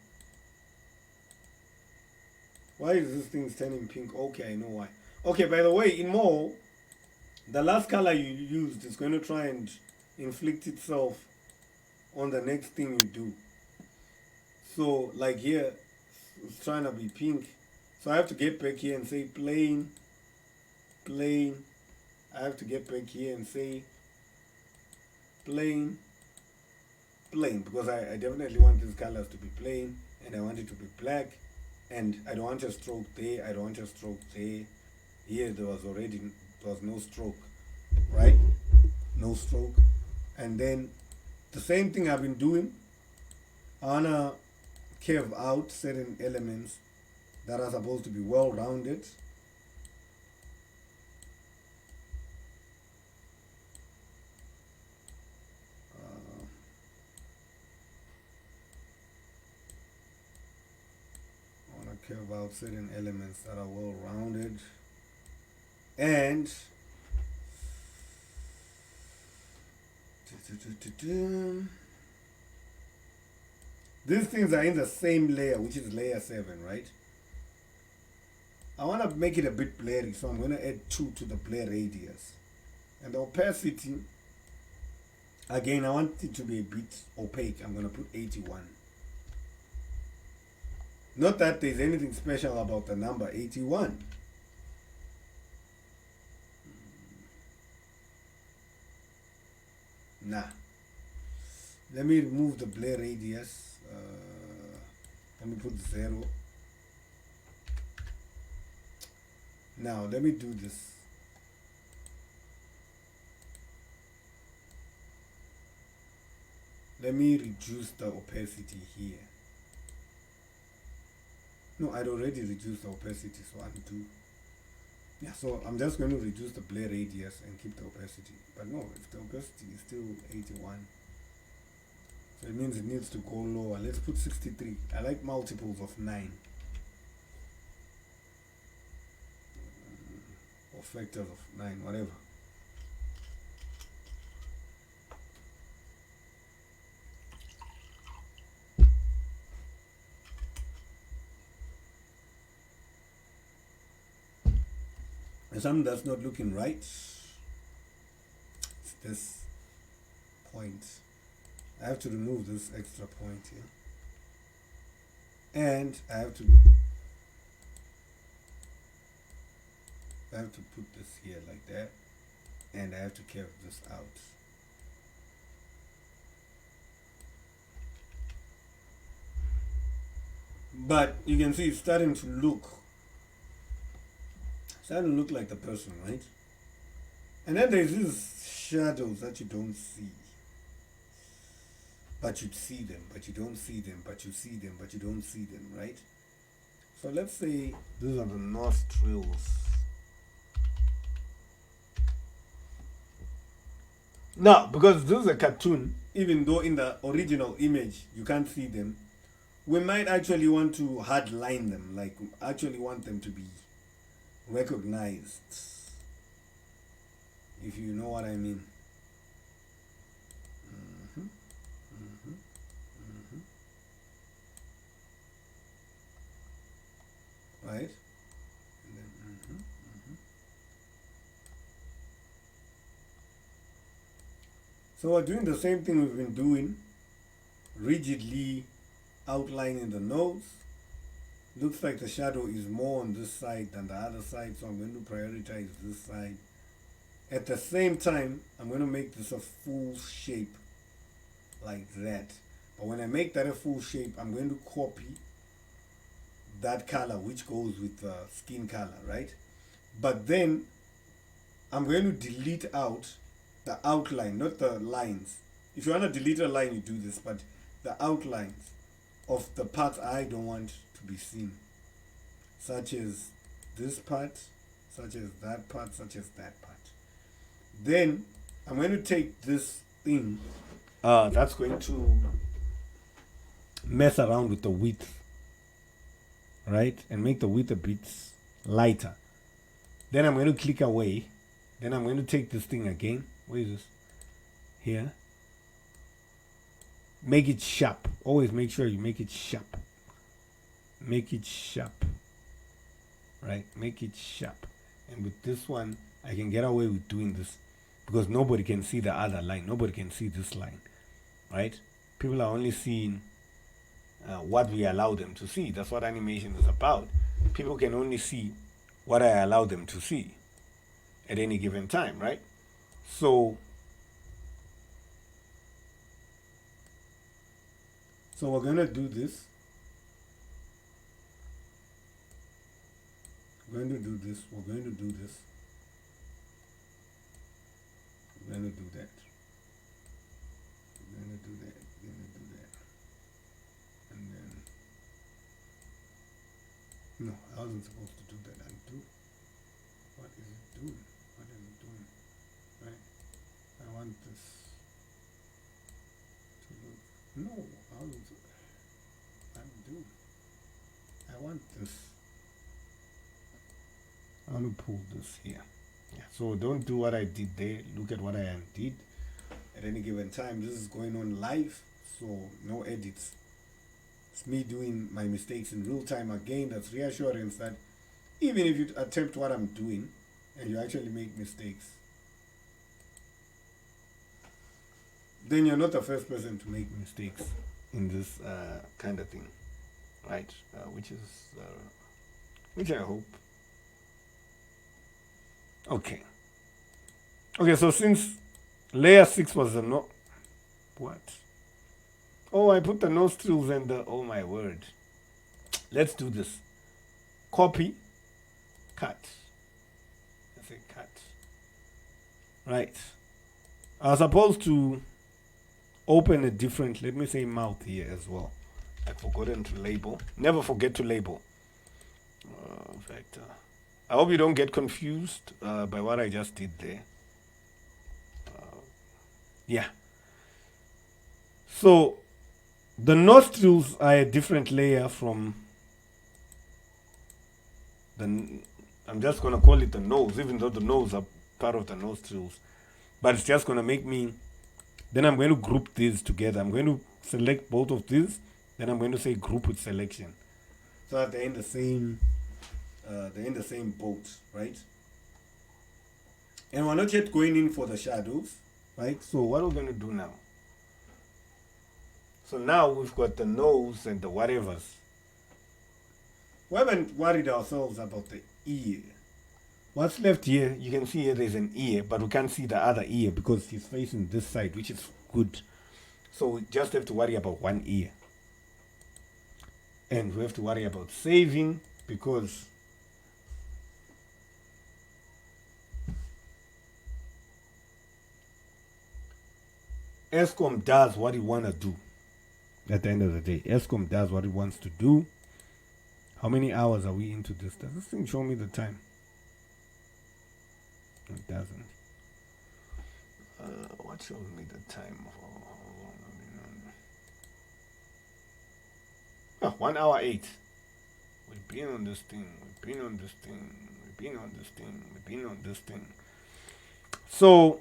Why is this thing turning pink? Okay, I know why. Okay, by the way, in Moho, the last color you used is going to try and inflict itself on the next thing you do. So, like here, it's trying to be pink. So I have to get back here and say plain, plain. I have to get back here and say plain, plain. Because I definitely want these colors to be plain, and I want it to be black. And I don't want a stroke there, I don't want a stroke there. Here there was no stroke, right? No stroke. And then the same thing I've been doing, I wanna curve out certain elements that are supposed to be well-rounded. Curve out certain elements that are well rounded, and these things are in the same layer, which is layer 7, right? I want to make it a bit blurry, so I'm going to add 2 to the blur radius. And the opacity, again, I want it to be a bit opaque. I'm going to put 81. Not that there's anything special about the number 81. Nah. Let me remove the blur radius. Let me put 0. Now, let me do this. Let me reduce the opacity here. No, I'd already reduced the opacity, so undo. Yeah, so I'm just going to reduce the blur radius and keep the opacity. But no, if the opacity is still 81, so it means it needs to go lower. Let's put 63. I like multiples of 9. Or factors of 9, whatever. And something that's not looking right. It's this point. I have to remove this extra point here. And I have to put this here like that. And I have to curve this out. But you can see it's starting to look like the person, right? And then there's these shadows that you don't see. But you see them, but you don't see them, but you see them, but you don't see them, right? So let's say these are the nostrils. Now, because this is a cartoon, even though in the original image you can't see them, we might actually want to hard line them, like actually want them to be recognized, if you know what I mean. Right? And then, So we're doing the same thing we've been doing, rigidly outlining the nose. Looks like the shadow is more on this side than the other side, so I'm going to prioritize this side. At the same time, I'm going to make this a full shape like that. But when I make that a full shape, I'm going to copy that color which goes with the skin color, right? But then I'm going to delete out the outline, not the lines. If you want to delete a line, you do this, but the outlines of the parts I don't want to be seen, such as this part, such as that part, such as that part. Then I'm going to take this thing that's going to mess around with the width, right, and make the width a bit lighter. Then I'm going to click away. Then I'm going to take this thing again. Where is this? Here. Make it sharp. Always make sure you make it sharp. Make it sharp. Right? Make it sharp. And with this one, I can get away with doing this because nobody can see the other line. Nobody can see this line. Right? People are only seeing what we allow them to see. That's what animation is about. People can only see what I allow them to see at any given time, right? So we're going to do this. We're going to do this. We're going to do this. We're going to do that. We're going to do that. We're going to do that. And then, no, I wasn't supposed to do that. Undo. What is it doing? What is it doing? Right? I want this to look. No, I wasn't. Undo. I want this. I want to pull this here. Yeah. So don't do what I did there. Look at what I undid. At any given time, this is going on live, so no edits. It's me doing my mistakes in real time again. That's reassurance that even if you attempt what I'm doing and you actually make mistakes, then you're not the first person to make mistakes in this kind of thing, right? Which I hope. Okay, so since layer 6 was the no... What? Oh, I put the nostrils and the... Oh my word. Let's do this. Copy. Cut. Let's say cut. Right. I was supposed to open a different... Let me say mouth here as well. I've forgotten to label. Never forget to label. Vector. I hope you don't get confused by what I just did there. Yeah. So the nostrils are a different layer from the... I'm just going to call it the nose, even though the nose are part of the nostrils. But it's just going to make me... Then I'm going to group these together. I'm going to select both of these. Then I'm going to say group with selection. So that they're in the same... they're in the same boat, right? And we're not yet going in for the shadows, right? So what are we going to do now? So now we've got the nose and the whatevers. We haven't worried ourselves about the ear. What's left here, you can see here there's an ear, but we can't see the other ear because he's facing this side, which is good. So we just have to worry about one ear. And we have to worry about saving because ESCOM does what it want to do. At the end of the day, ESCOM does what it wants to do. How many hours are we into this? Does this thing show me the time? It doesn't. What shows me the time? 1 hour 8. We've been on this thing. We've been on this thing. We've been on this thing. We've been on this thing. So,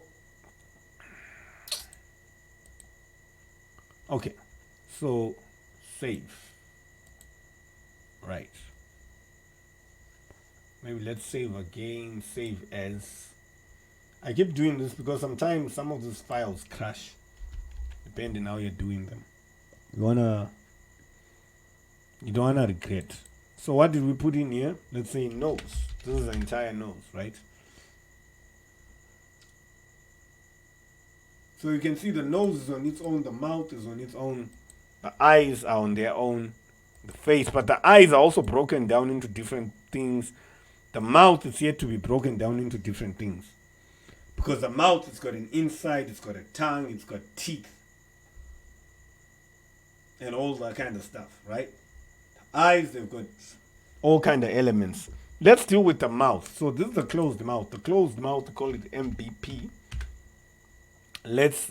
okay. So, save. Right. Maybe let's save again. Save as. I keep doing this because sometimes some of these files crash, depending how you're doing them. You don't wanna regret. So what did we put in here? Let's say nose. This is the entire nose, right? So you can see the nose is on its own, the mouth is on its own, the eyes are on their own, the face, but the eyes are also broken down into different things. The mouth is yet to be broken down into different things. Because the mouth, it's got an inside, it's got a tongue, it's got teeth, and all that kind of stuff, right? The eyes, they've got all kind of elements. Let's deal with the mouth. So this is the closed mouth. The closed mouth, we call it MBP. Let's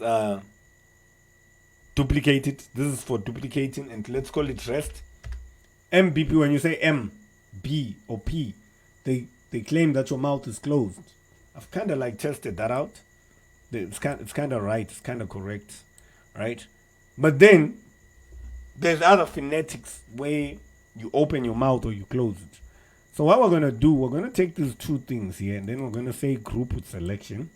duplicate it. This is for duplicating, and let's call it rest. MBP, when you say M, B, or P, they claim that your mouth is closed. I've kind of like tested that out. It's kind of right. It's kind of correct, right? But then there's other phonetics where you open your mouth or you close it. So what we're going to do, we're going to take these two things here, and then we're going to say group with selection.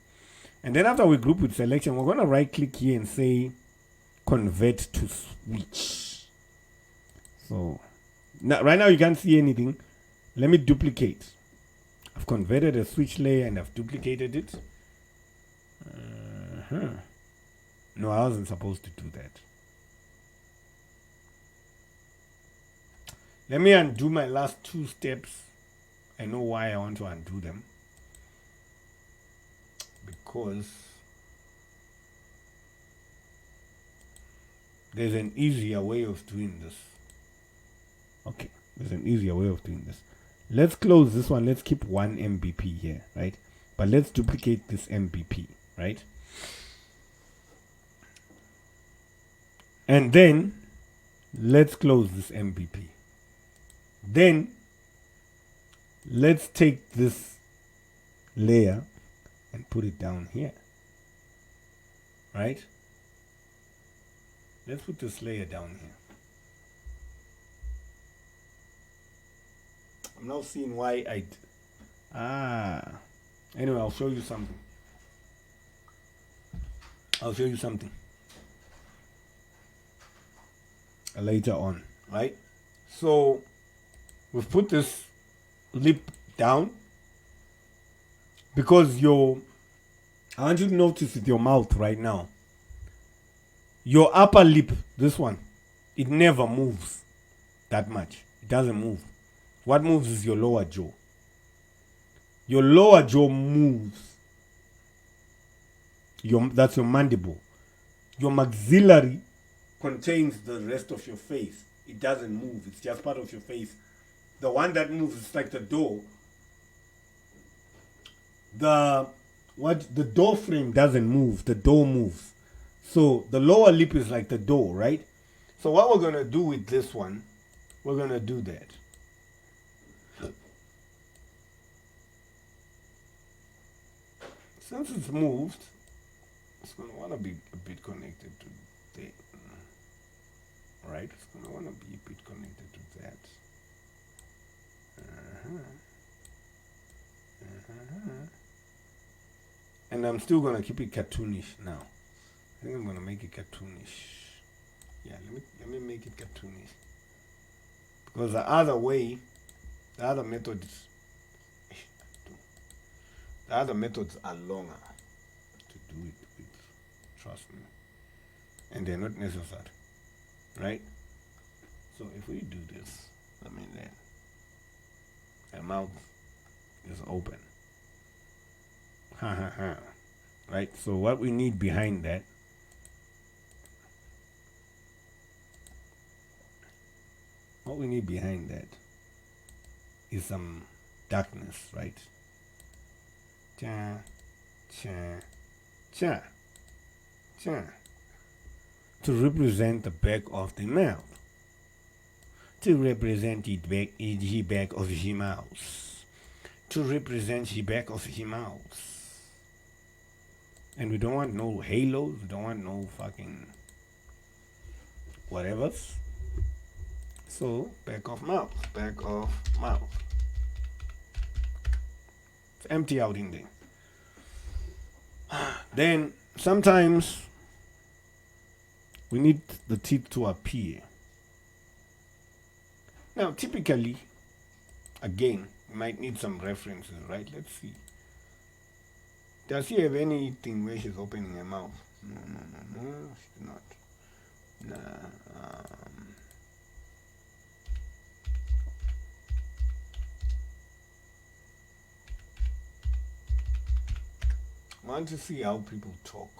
And then after we group with selection, we're going to right click here and say convert to switch. So now, right now you can't see anything. Let me duplicate. I've converted a switch layer and I've duplicated it. No, I wasn't supposed to do that. Let me undo my last two steps. I know why I want to undo them. Because there's an easier way of doing this. Okay, there's an easier way of doing this. Let's close this one. Let's keep 1 MBP here, right? But let's duplicate this MBP, right? And then let's close this MBP. Then let's take this layer and put it down here, right? Let's put this layer down here. I'm now seeing why anyway, I'll show you something. Later on, right? So we've put this lip down because I want you to notice with your mouth right now, your upper lip, this one, it never moves that much. It doesn't move. What moves is your lower jaw. Your lower jaw moves. That's your mandible. Your maxillary contains the rest of your face. It doesn't move. It's just part of your face. The one that moves is like the door. The door frame doesn't move. The door moves. So the lower lip is like the door, right? So what we're going to do with this one, we're going to do that. Since it's moved, it's going to want to be a bit connected to there. Right? It's going to want to be a bit connected to that. And I'm still going to keep it cartoonish now. I think I'm going to make it cartoonish. Yeah, let me make it cartoonish. Because the other methods are longer to do it with. Trust me. And they're not necessary. Right? So if we do this, then the mouth is open. Right? So what we need behind that is some darkness, right? Cha, cha, cha, cha. To represent the back of the mouth. to represent the back of the mouse. To represent the back of the mouse. And we don't want no halos, we don't want no fucking whatevers. So, back of mouse, back of mouse. It's empty out in there. Then, sometimes, we need the teeth to appear. Now, typically, again, we might need some references, right? Let's see. Does she have anything where she's opening her mouth? No, she's not. Nah. I want to see how people talk.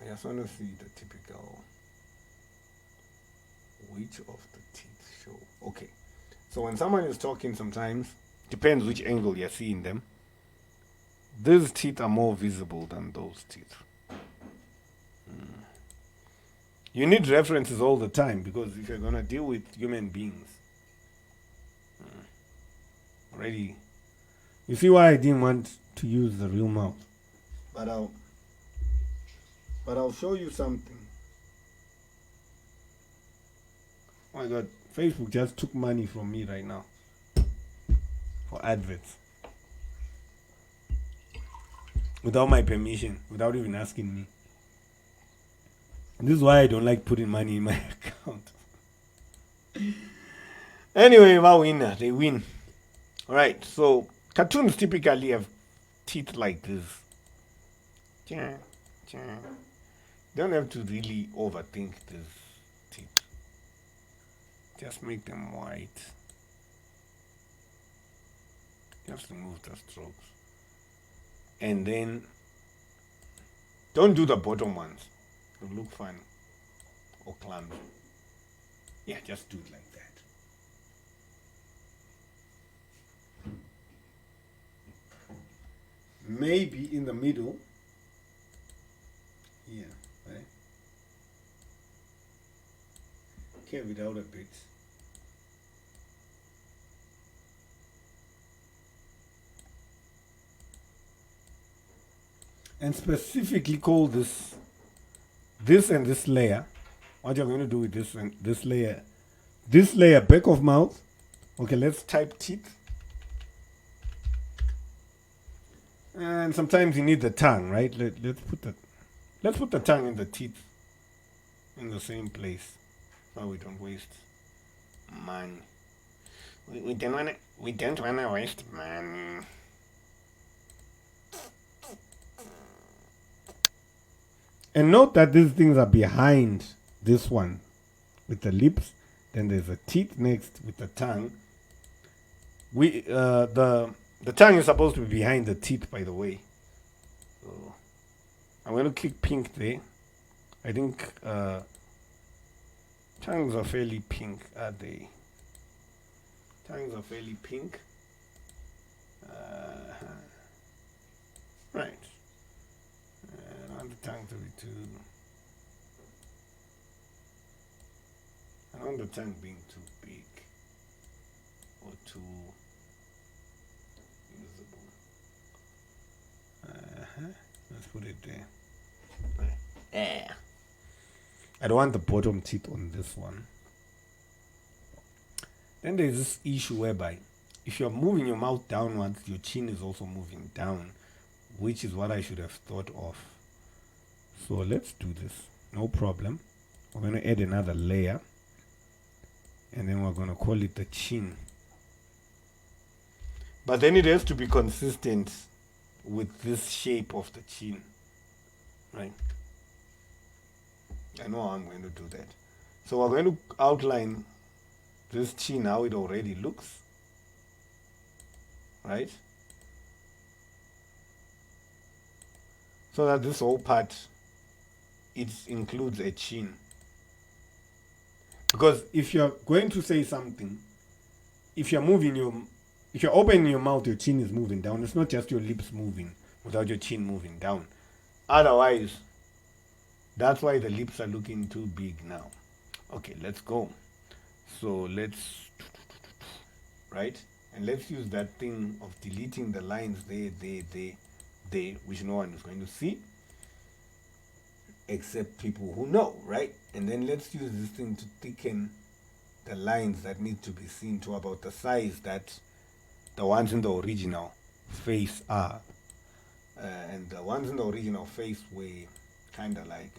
I just want to see the typical which of the teeth show. Okay. So when someone is talking, sometimes, depends which angle you're seeing them, these teeth are more visible than those teeth. You need references all the time, because if you're going to deal with human beings, already, you see why I didn't want to use the real mouth. But I'll show you something. Oh my God, Facebook just took money from me right now for adverts. Without my permission, without even asking me. And this is why I don't like putting money in my account. Anyway, they win. Alright, so cartoons typically have teeth like this. Don't have to really overthink this teeth. Just make them white. Just remove the strokes. And then don't do the bottom ones. It'll look funny or clumsy. Yeah, just do it like that. Maybe in the middle. Yeah, right? Carve it out a bit. And specifically call this and this layer. What you're going to do with this and this layer, back of mouth. Okay, let's type teeth. And sometimes you need the tongue, right? Let's put the tongue and the teeth in the same place, so we don't waste money. We don't wanna waste money. And note that these things are behind this one with the lips. Then there's the teeth next with the tongue. The tongue is supposed to be behind the teeth, by the way. So I'm going to click pink there. I think tongues are fairly pink, are they? Tongues are fairly pink. Right. I want the tongue to be too... I don't want the tongue being too big or too visible. Let's put it there. I don't want the bottom teeth on this one. Then there's this issue whereby if you're moving your mouth downwards, your chin is also moving down, which is what I should have thought of. So let's do this. No problem. We're going to add another layer. And then we're going to call it the chin. But then it has to be consistent with this shape of the chin. Right? I know how I'm going to do that. So we're going to outline this chin, how it already looks. Right? So that this whole part, it includes a chin. Because if you're going to say something, if you're opening your mouth, your chin is moving down. It's not just your lips moving without your chin moving down. Otherwise, that's why the lips are looking too big now. Okay, let's go. So let's, right? And let's use that thing of deleting the lines there, which no one is going to see except people who know, right? And then let's use this thing to thicken the lines that need to be seen to about the size that the ones in the original face are. And the ones in the original face were kind of like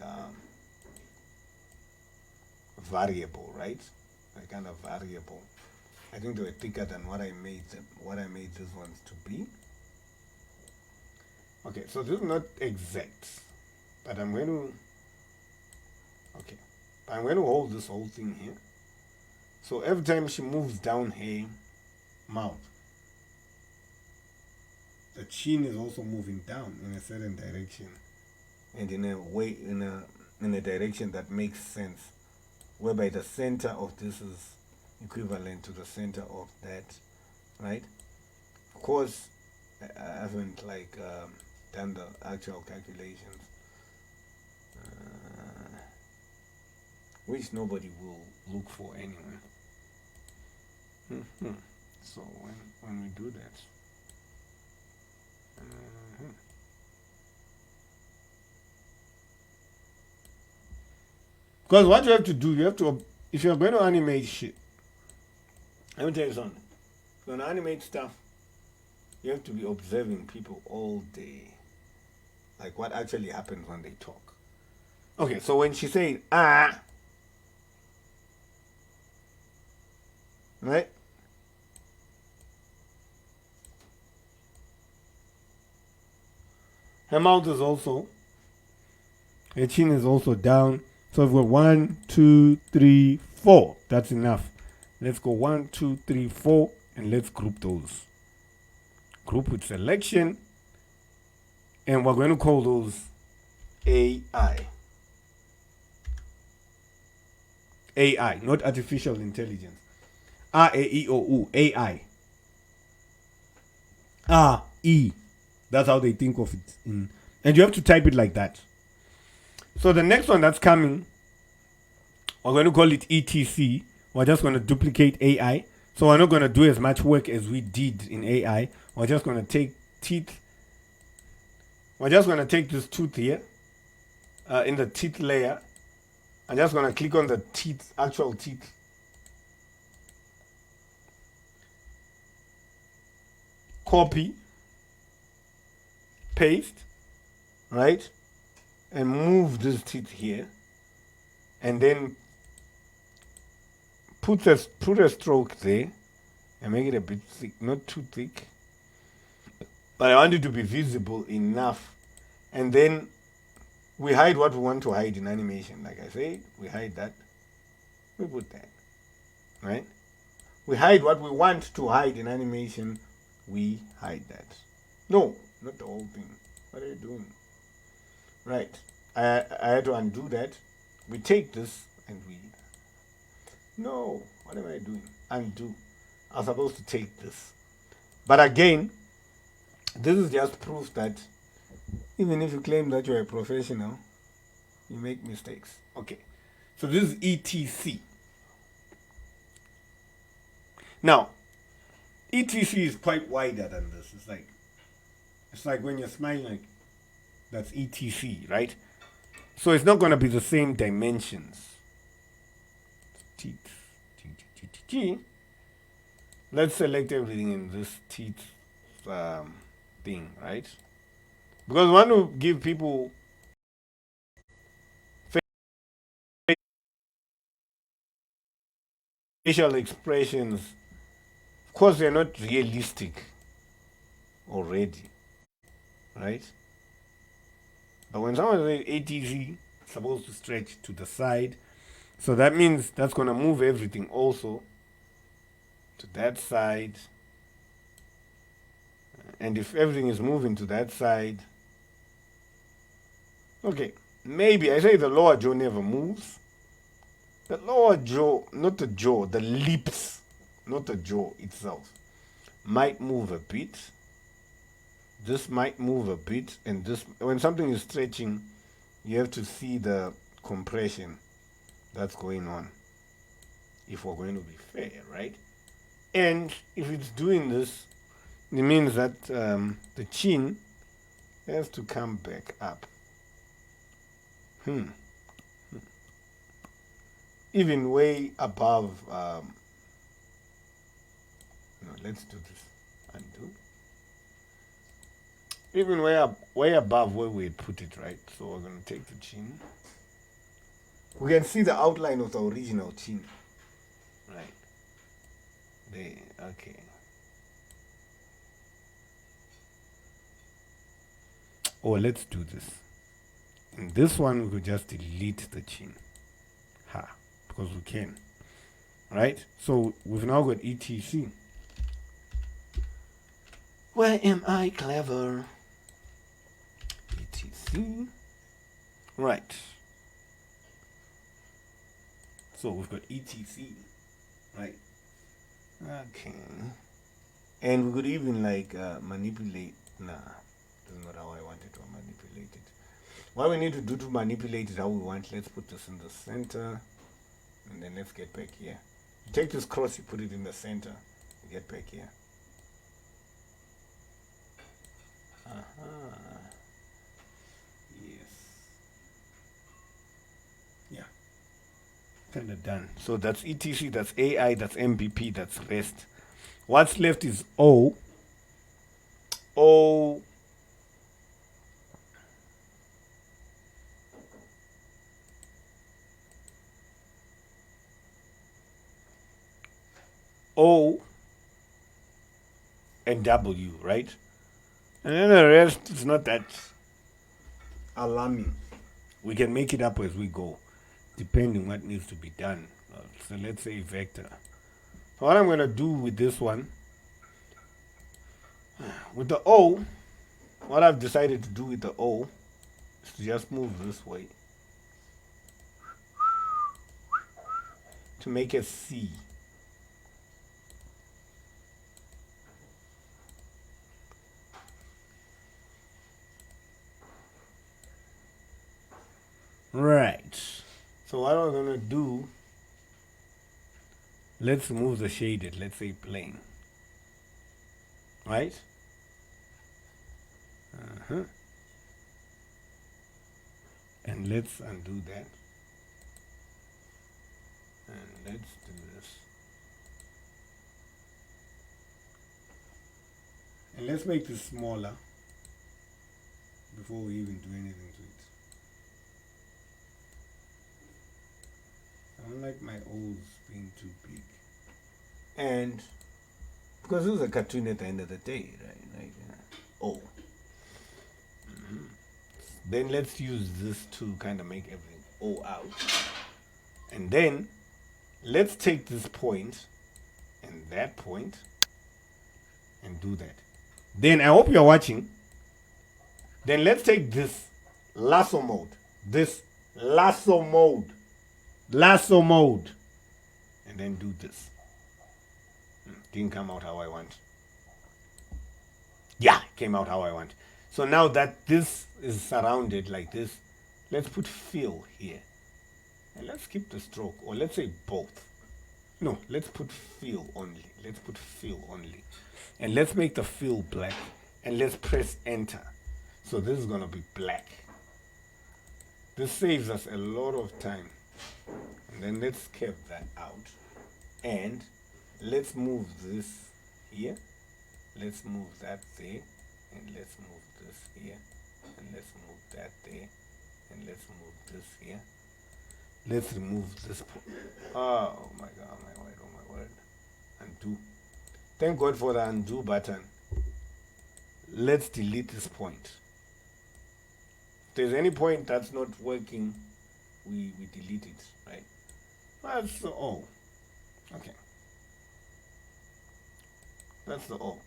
variable, right? Like kind of variable. I think they were thicker than what I made these ones to be. Okay, so this is not exact, but I'm going to hold this whole thing here. So every time she moves down her mouth, the chin is also moving down in a certain direction, and in a direction that makes sense, whereby the center of this is equivalent to the center of that, right? Of course, I haven't done the actual calculations, which nobody will look for anyway. So when we do that, because what you have to do, if you're going to animate shit, let me tell you something. If you're going to animate stuff, you have to be observing people all day, like what actually happens when they talk. Okay, so when she says right, her mouth is also, her chin is also down. So we've got 1, 2, 3, 4. That's enough. Let's go 1, 2, 3, 4, and let's group those. Group with selection, and we're going to call those AI. AI, not artificial intelligence. R-A-E-O-U, AI. R-E. That's how they think of it. And you have to type it like that. So the next one that's coming, we're going to call it ETC. We're just going to duplicate AI. So we're not going to do as much work as we did in AI. We're just going to take teeth. We're just going to take this tooth here in the teeth layer. I'm just going to click on the teeth, actual teeth. Copy. Paste. Right? And move this teeth here. And then put a stroke there. And make it a bit thick. Not too thick. But I want it to be visible enough. And then we hide what we want to hide in animation. Like I said, we hide that. We put that. Right? We hide what we want to hide in animation. We hide that. No, not the whole thing. What are you doing? Right. I had to undo that. We take this and we... No. What am I doing? Undo. I was supposed to take this. But again, this is just proof that even if you claim that you're a professional, you make mistakes. Okay. So this is ETC. Now, ETC is quite wider than this. It's like when you're smiling, that's ETC, right? So it's not going to be the same dimensions. Teeth. Let's select everything in this teeth thing, right? Because we want to give people facial expressions. Of course, they're not realistic already, right? But when someone says ATZ, it's supposed to stretch to the side. So that means that's going to move everything also to that side. And if everything is moving to that side, okay, maybe I say the lower jaw never moves. The lower jaw, not the jaw, the lips, not the jaw itself, might move a bit. This might move a bit, and this, when something is stretching, you have to see the compression that's going on. if we're going to be fair, right? And if it's doing this, it means that the chin has to come back up. Even way above. No, let's do this. Undo. Even way above where we had put it, right? So we're going to take the chin. We can see the outline of the original chin. Right. There. Okay. Or let's do this. In this one, we could just delete the chin. Because we can. Right? So we've now got ETC. Where am I clever? ETC. Right. So we've got ETC. Right. Okay. And we could even like manipulate. Nah. That's not how I wanted to manipulate it. What we need to do to manipulate is how we want. Let's put this in the center. And then let's get back here. You take this cross, you put it in the center. You get back here. Yes. Yeah. Kind of done. So that's ETC, that's AI, that's MBP, that's REST. What's left is O. O. O and W, right? And then the rest is not that alarming. We can make it up as we go, depending what needs to be done. So let's say vector. So what I'm going to do with this one, with the O, what I've decided to do with the O is to just move this way to make a C. Right. So what I'm going to do, let's move the shaded, let's say plain. Right? And let's undo that. And let's do this. And let's make this smaller before we even do anything to it. I don't like my O's being too big. And because this is a cartoon at the end of the day, right? Like, O. Then let's use this to kind of make everything O out. And then let's take this point and that point and do that. Then I hope you're watching. Then let's take this lasso mode. This lasso mode. Lasso mode. And then do this. Didn't come out how I want. Yeah, came out how I want. So now that this is surrounded like this, let's put fill here. And let's keep the stroke, or let's say both. No, let's put fill only. Let's put fill only. And let's make the fill black. And let's press enter. So this is going to be black. This saves us a lot of time. And then let's curve that out. And let's move this here. Let's move that there. And let's move this here. And let's move that there. And let's move this here. Let's remove this. Oh my God, my word, oh my word. Undo. Thank God for the undo button. Let's delete this point. If there's any point that's not working, we delete it, right? That's the O. Okay. That's the O.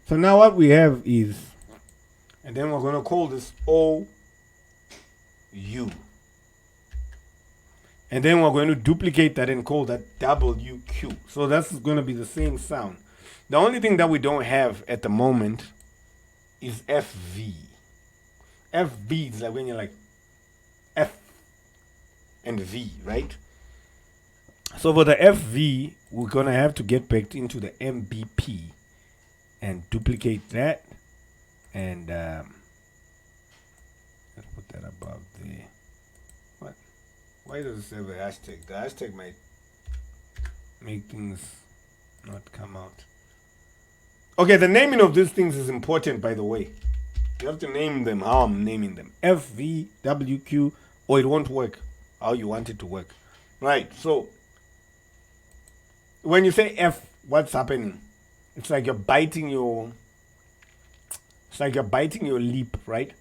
So now what we have is, and then we're going to call this O U. And then we're going to duplicate that and call that WQ. So that's going to be the same sound. The only thing that we don't have at the moment is FV. FV is like when you're like F and V, right? So for the FV, we're gonna have to get back into the MBP and duplicate that, and let's put that above there. What? Why does it have a hashtag? The hashtag might make things not come out. Okay, the naming of these things is important, by the way. You have to name them how I'm naming them. FVWQ, or it won't work how you want it to work. Right, so when you say F, what's happening? It's like you're biting your lip, right?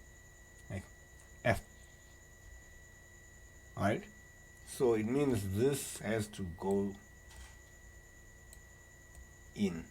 Like F. Alright? So it means this has to go in.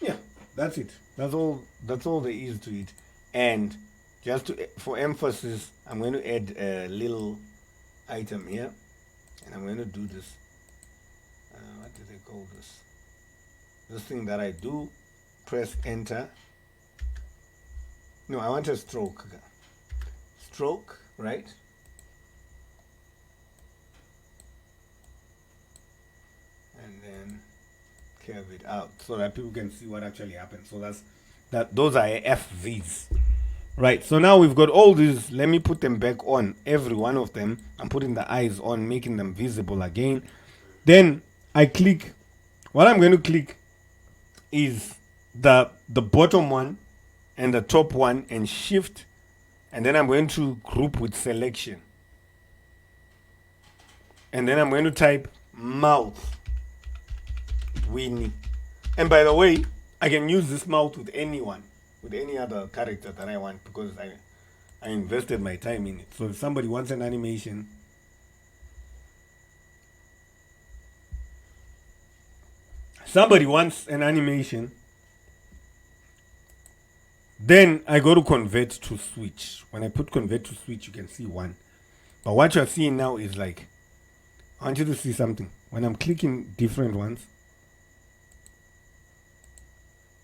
Yeah, that's it. That's all there is to it. And just for emphasis, I'm going to add a little item here, and I'm going to do this. What do they call this? This thing that I do, press enter. No, I want a stroke. Stroke, right? And then curve it out so that people can see what actually happened. So those are FVs. Right, so now we've got all these. Let me put them back on, every one of them. I'm putting the eyes on, making them visible again. Then I click. What I'm going to click is the bottom one and the top one, and shift, and then I'm going to group with selection, and then I'm going to type mouth Winnie. And by the way, I can use this mouth with anyone, with any other character that I want, because I invested my time in it. So if somebody wants an animation, then I go to convert to switch. When I put convert to switch, you can see one. But what you're seeing now is like, I want you to see something. When I'm clicking different ones,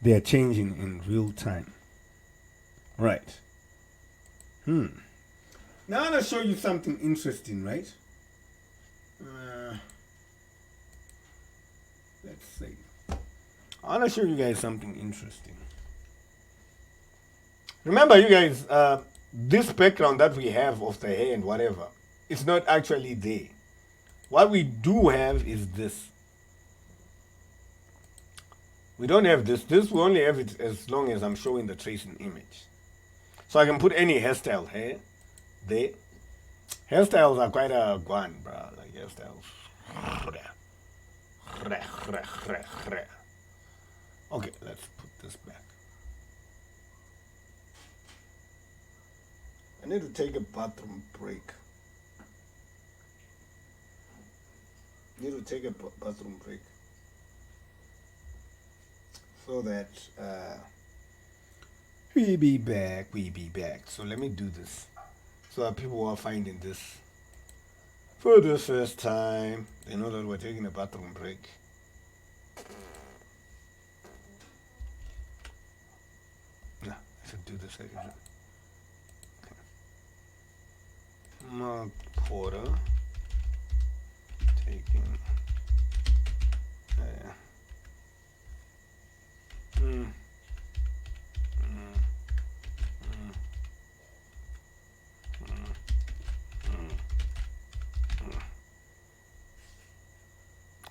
they are changing in real time. Right. Now I want to show you something interesting, right? Let's see. I want to show you guys something interesting. Remember, you guys, this background that we have of the hair and whatever, it's not actually there. What we do have is this. We don't have this. This we only have it as long as I'm showing the tracing image. So I can put any hairstyle here, there. Hairstyles are quite a guan, bro. Like hairstyles. Okay, let's put this back. I need to take a bathroom break. So that we be back. So let me do this, so that people who are finding this for the first time, they know that we're taking a bathroom break. No, I should do this again. Okay. Mark Porter taking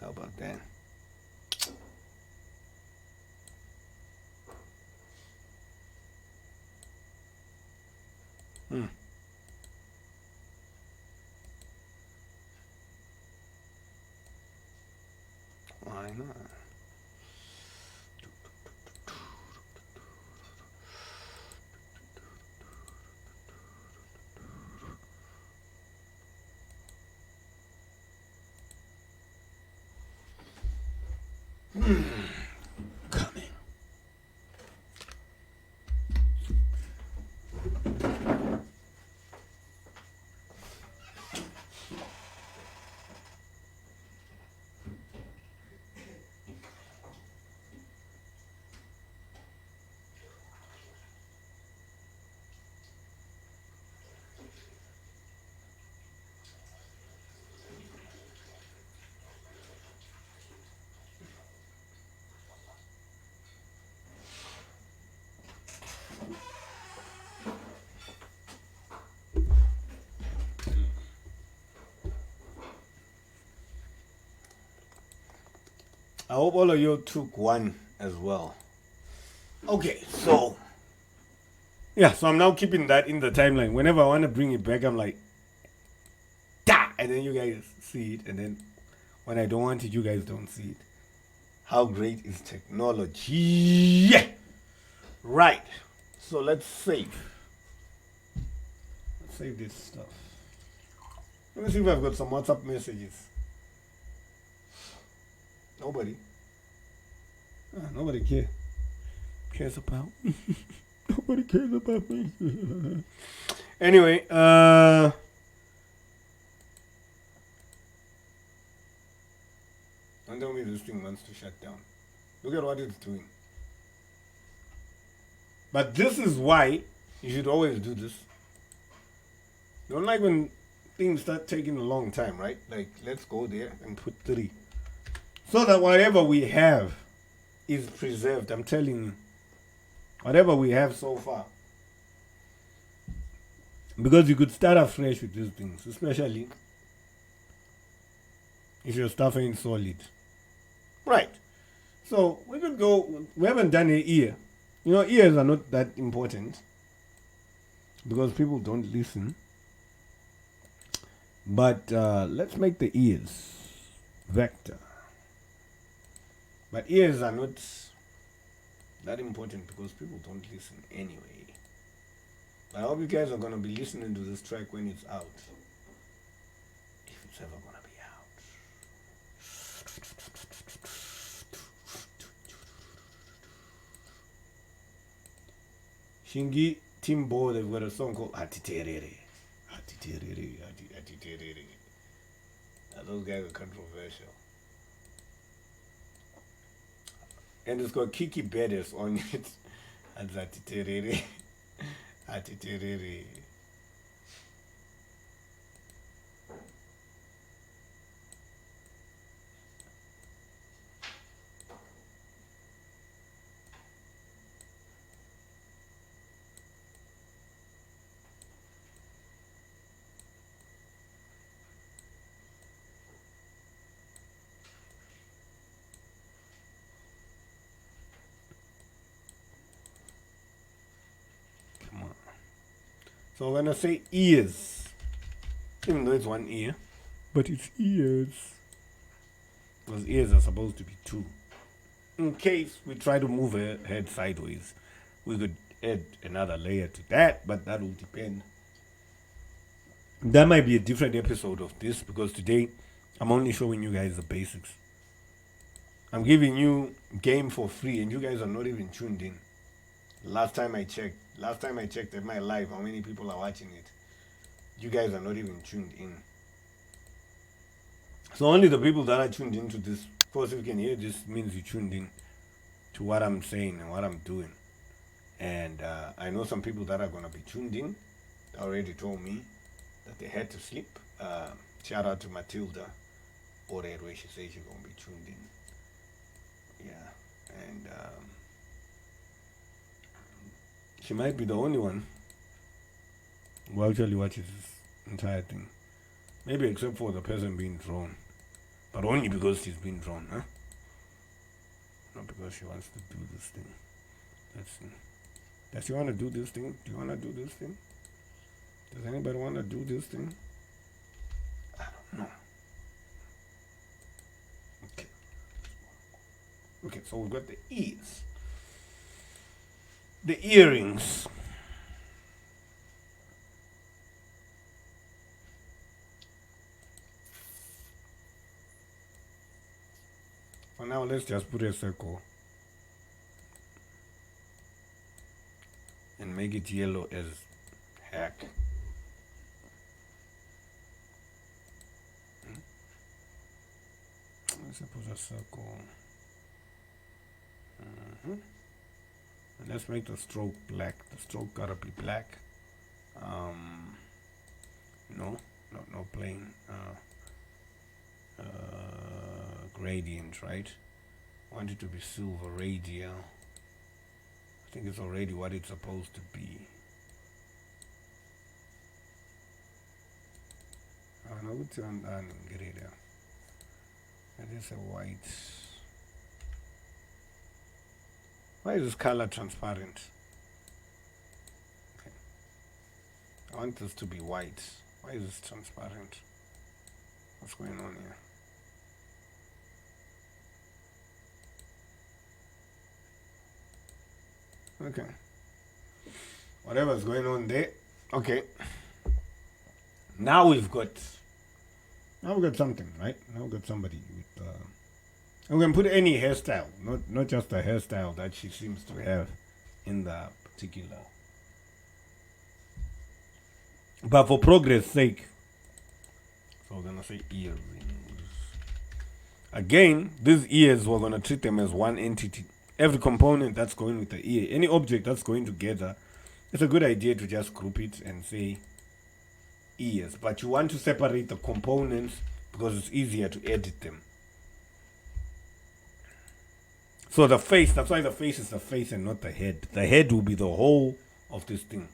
how about that? Why not? Coming. I hope all of you took one as well. Okay, so yeah, so I'm now keeping that in the timeline. Whenever I want to bring it back, I'm like, da! And then you guys see it, and then when I don't want it, you guys don't see it. How great is technology? Yeah! Right. So let's save. Let's save this stuff. Let me see if I've got some WhatsApp messages. Nobody. Nobody cares about. Nobody cares about me. Anyway, don't tell me this thing wants to shut down. Look at what it's doing. But this is why you should always do this. You don't like when things start taking a long time, right? Like, let's go there and put 3. So that whatever we have is preserved. I'm telling you. Whatever we have so far. Because you could start afresh with these things. Especially if your stuff ain't solid. Right. So we could go. We haven't done an ear. You know, ears are not that important. Because people don't listen. But let's make the ears vector. But ears are not that important because people don't listen anyway. But I hope you guys are going to be listening to this track when it's out. If it's ever going to be out. Shingi Timbo, they've got a song called Atiterere. Atiterere, Atiterere. Those guys are controversial. And it's got Kiki Bedes on it. And Atiterere. Atiterere. So we're gonna say ears, even though it's one ear, but it's ears. Because ears are supposed to be 2. In case we try to move her head sideways, we could add another layer to that, but that will depend. That might be a different episode of this because today I'm only showing you guys the basics. I'm giving you game for free and you guys are not even tuned in. Last time I checked at my live how many people are watching it. You guys are not even tuned in. So only the people that are tuned into this, of course if you can hear this means you tuned in to what I'm saying and what I'm doing. And I know some people that are going to be tuned in. They already told me that they had to sleep. Shout out to Matilda or where she says she's going to be tuned in. Yeah. And she might be the only one who actually watches this entire thing. Maybe except for the person being drawn. But only because she's been drawn, huh? Not because she wants to do this thing. Let's see. Does she want to do this thing? Do you want to do this thing? Does anybody want to do this thing? I don't know. Okay. Okay, so we've got the ears. The earrings. For now, let's just put a circle and make it yellow as heck. Let's put a circle. And let's make the stroke black. The stroke gotta be black. No plain gradient, right? I want it to be silver radial. I think it's already what it's supposed to be. No, it's on get it there. It is a white. Why is this color transparent? Okay. I want this to be white. Why is this transparent? What's going on here? Okay. Whatever's going on there. Okay. Now we've got something, right? Now we've got somebody with and we can put any hairstyle, not just a hairstyle that she seems to have in the particular. But for progress sake, so we're gonna say earrings. Again, these ears, we're gonna treat them as one entity. Every component that's going with the ear, any object that's going together, it's a good idea to just group it and say ears. But you want to separate the components because it's easier to edit them. So the face, that's why the face is the face and not the head. The head will be the whole of this thing.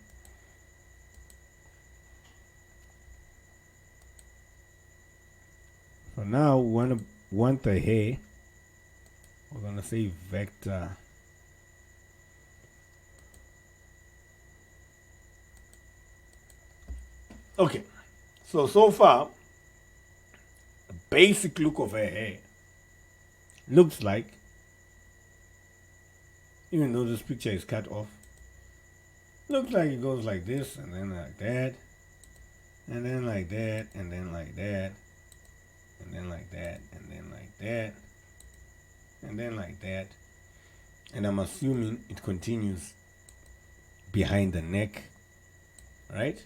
So now we want the hair. We're gonna say vector. Okay, so far, the basic look of her hair looks like, even though this picture is cut off, looks like it goes like this, and then like that, and then like that, and then like that, and then like that, and then like that, and then like that. And I'm assuming it continues behind the neck, right?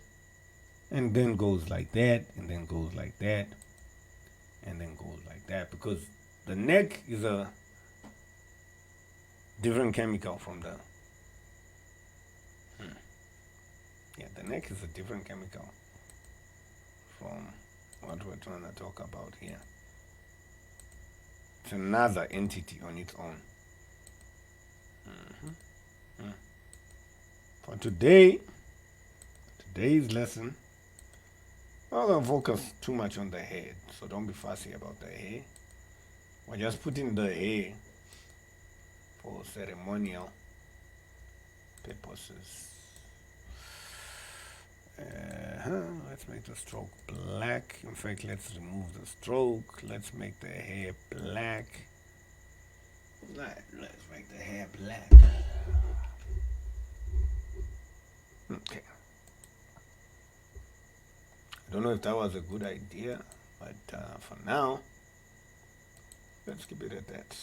And then goes like that, and then goes like that, and then goes like that, because the neck is a different chemical from the the neck is a different chemical from what we're trying to talk about here. It's another entity on its own. For today's lesson, I'm not going to focus too much on the head, so don't be fussy about the hair. We're just putting the hair for ceremonial purposes. Let's make the stroke black. In fact, let's remove the stroke. Let's make the hair black. Let's make the hair black. Okay. I don't know if that was a good idea, but for now, let's keep it at that.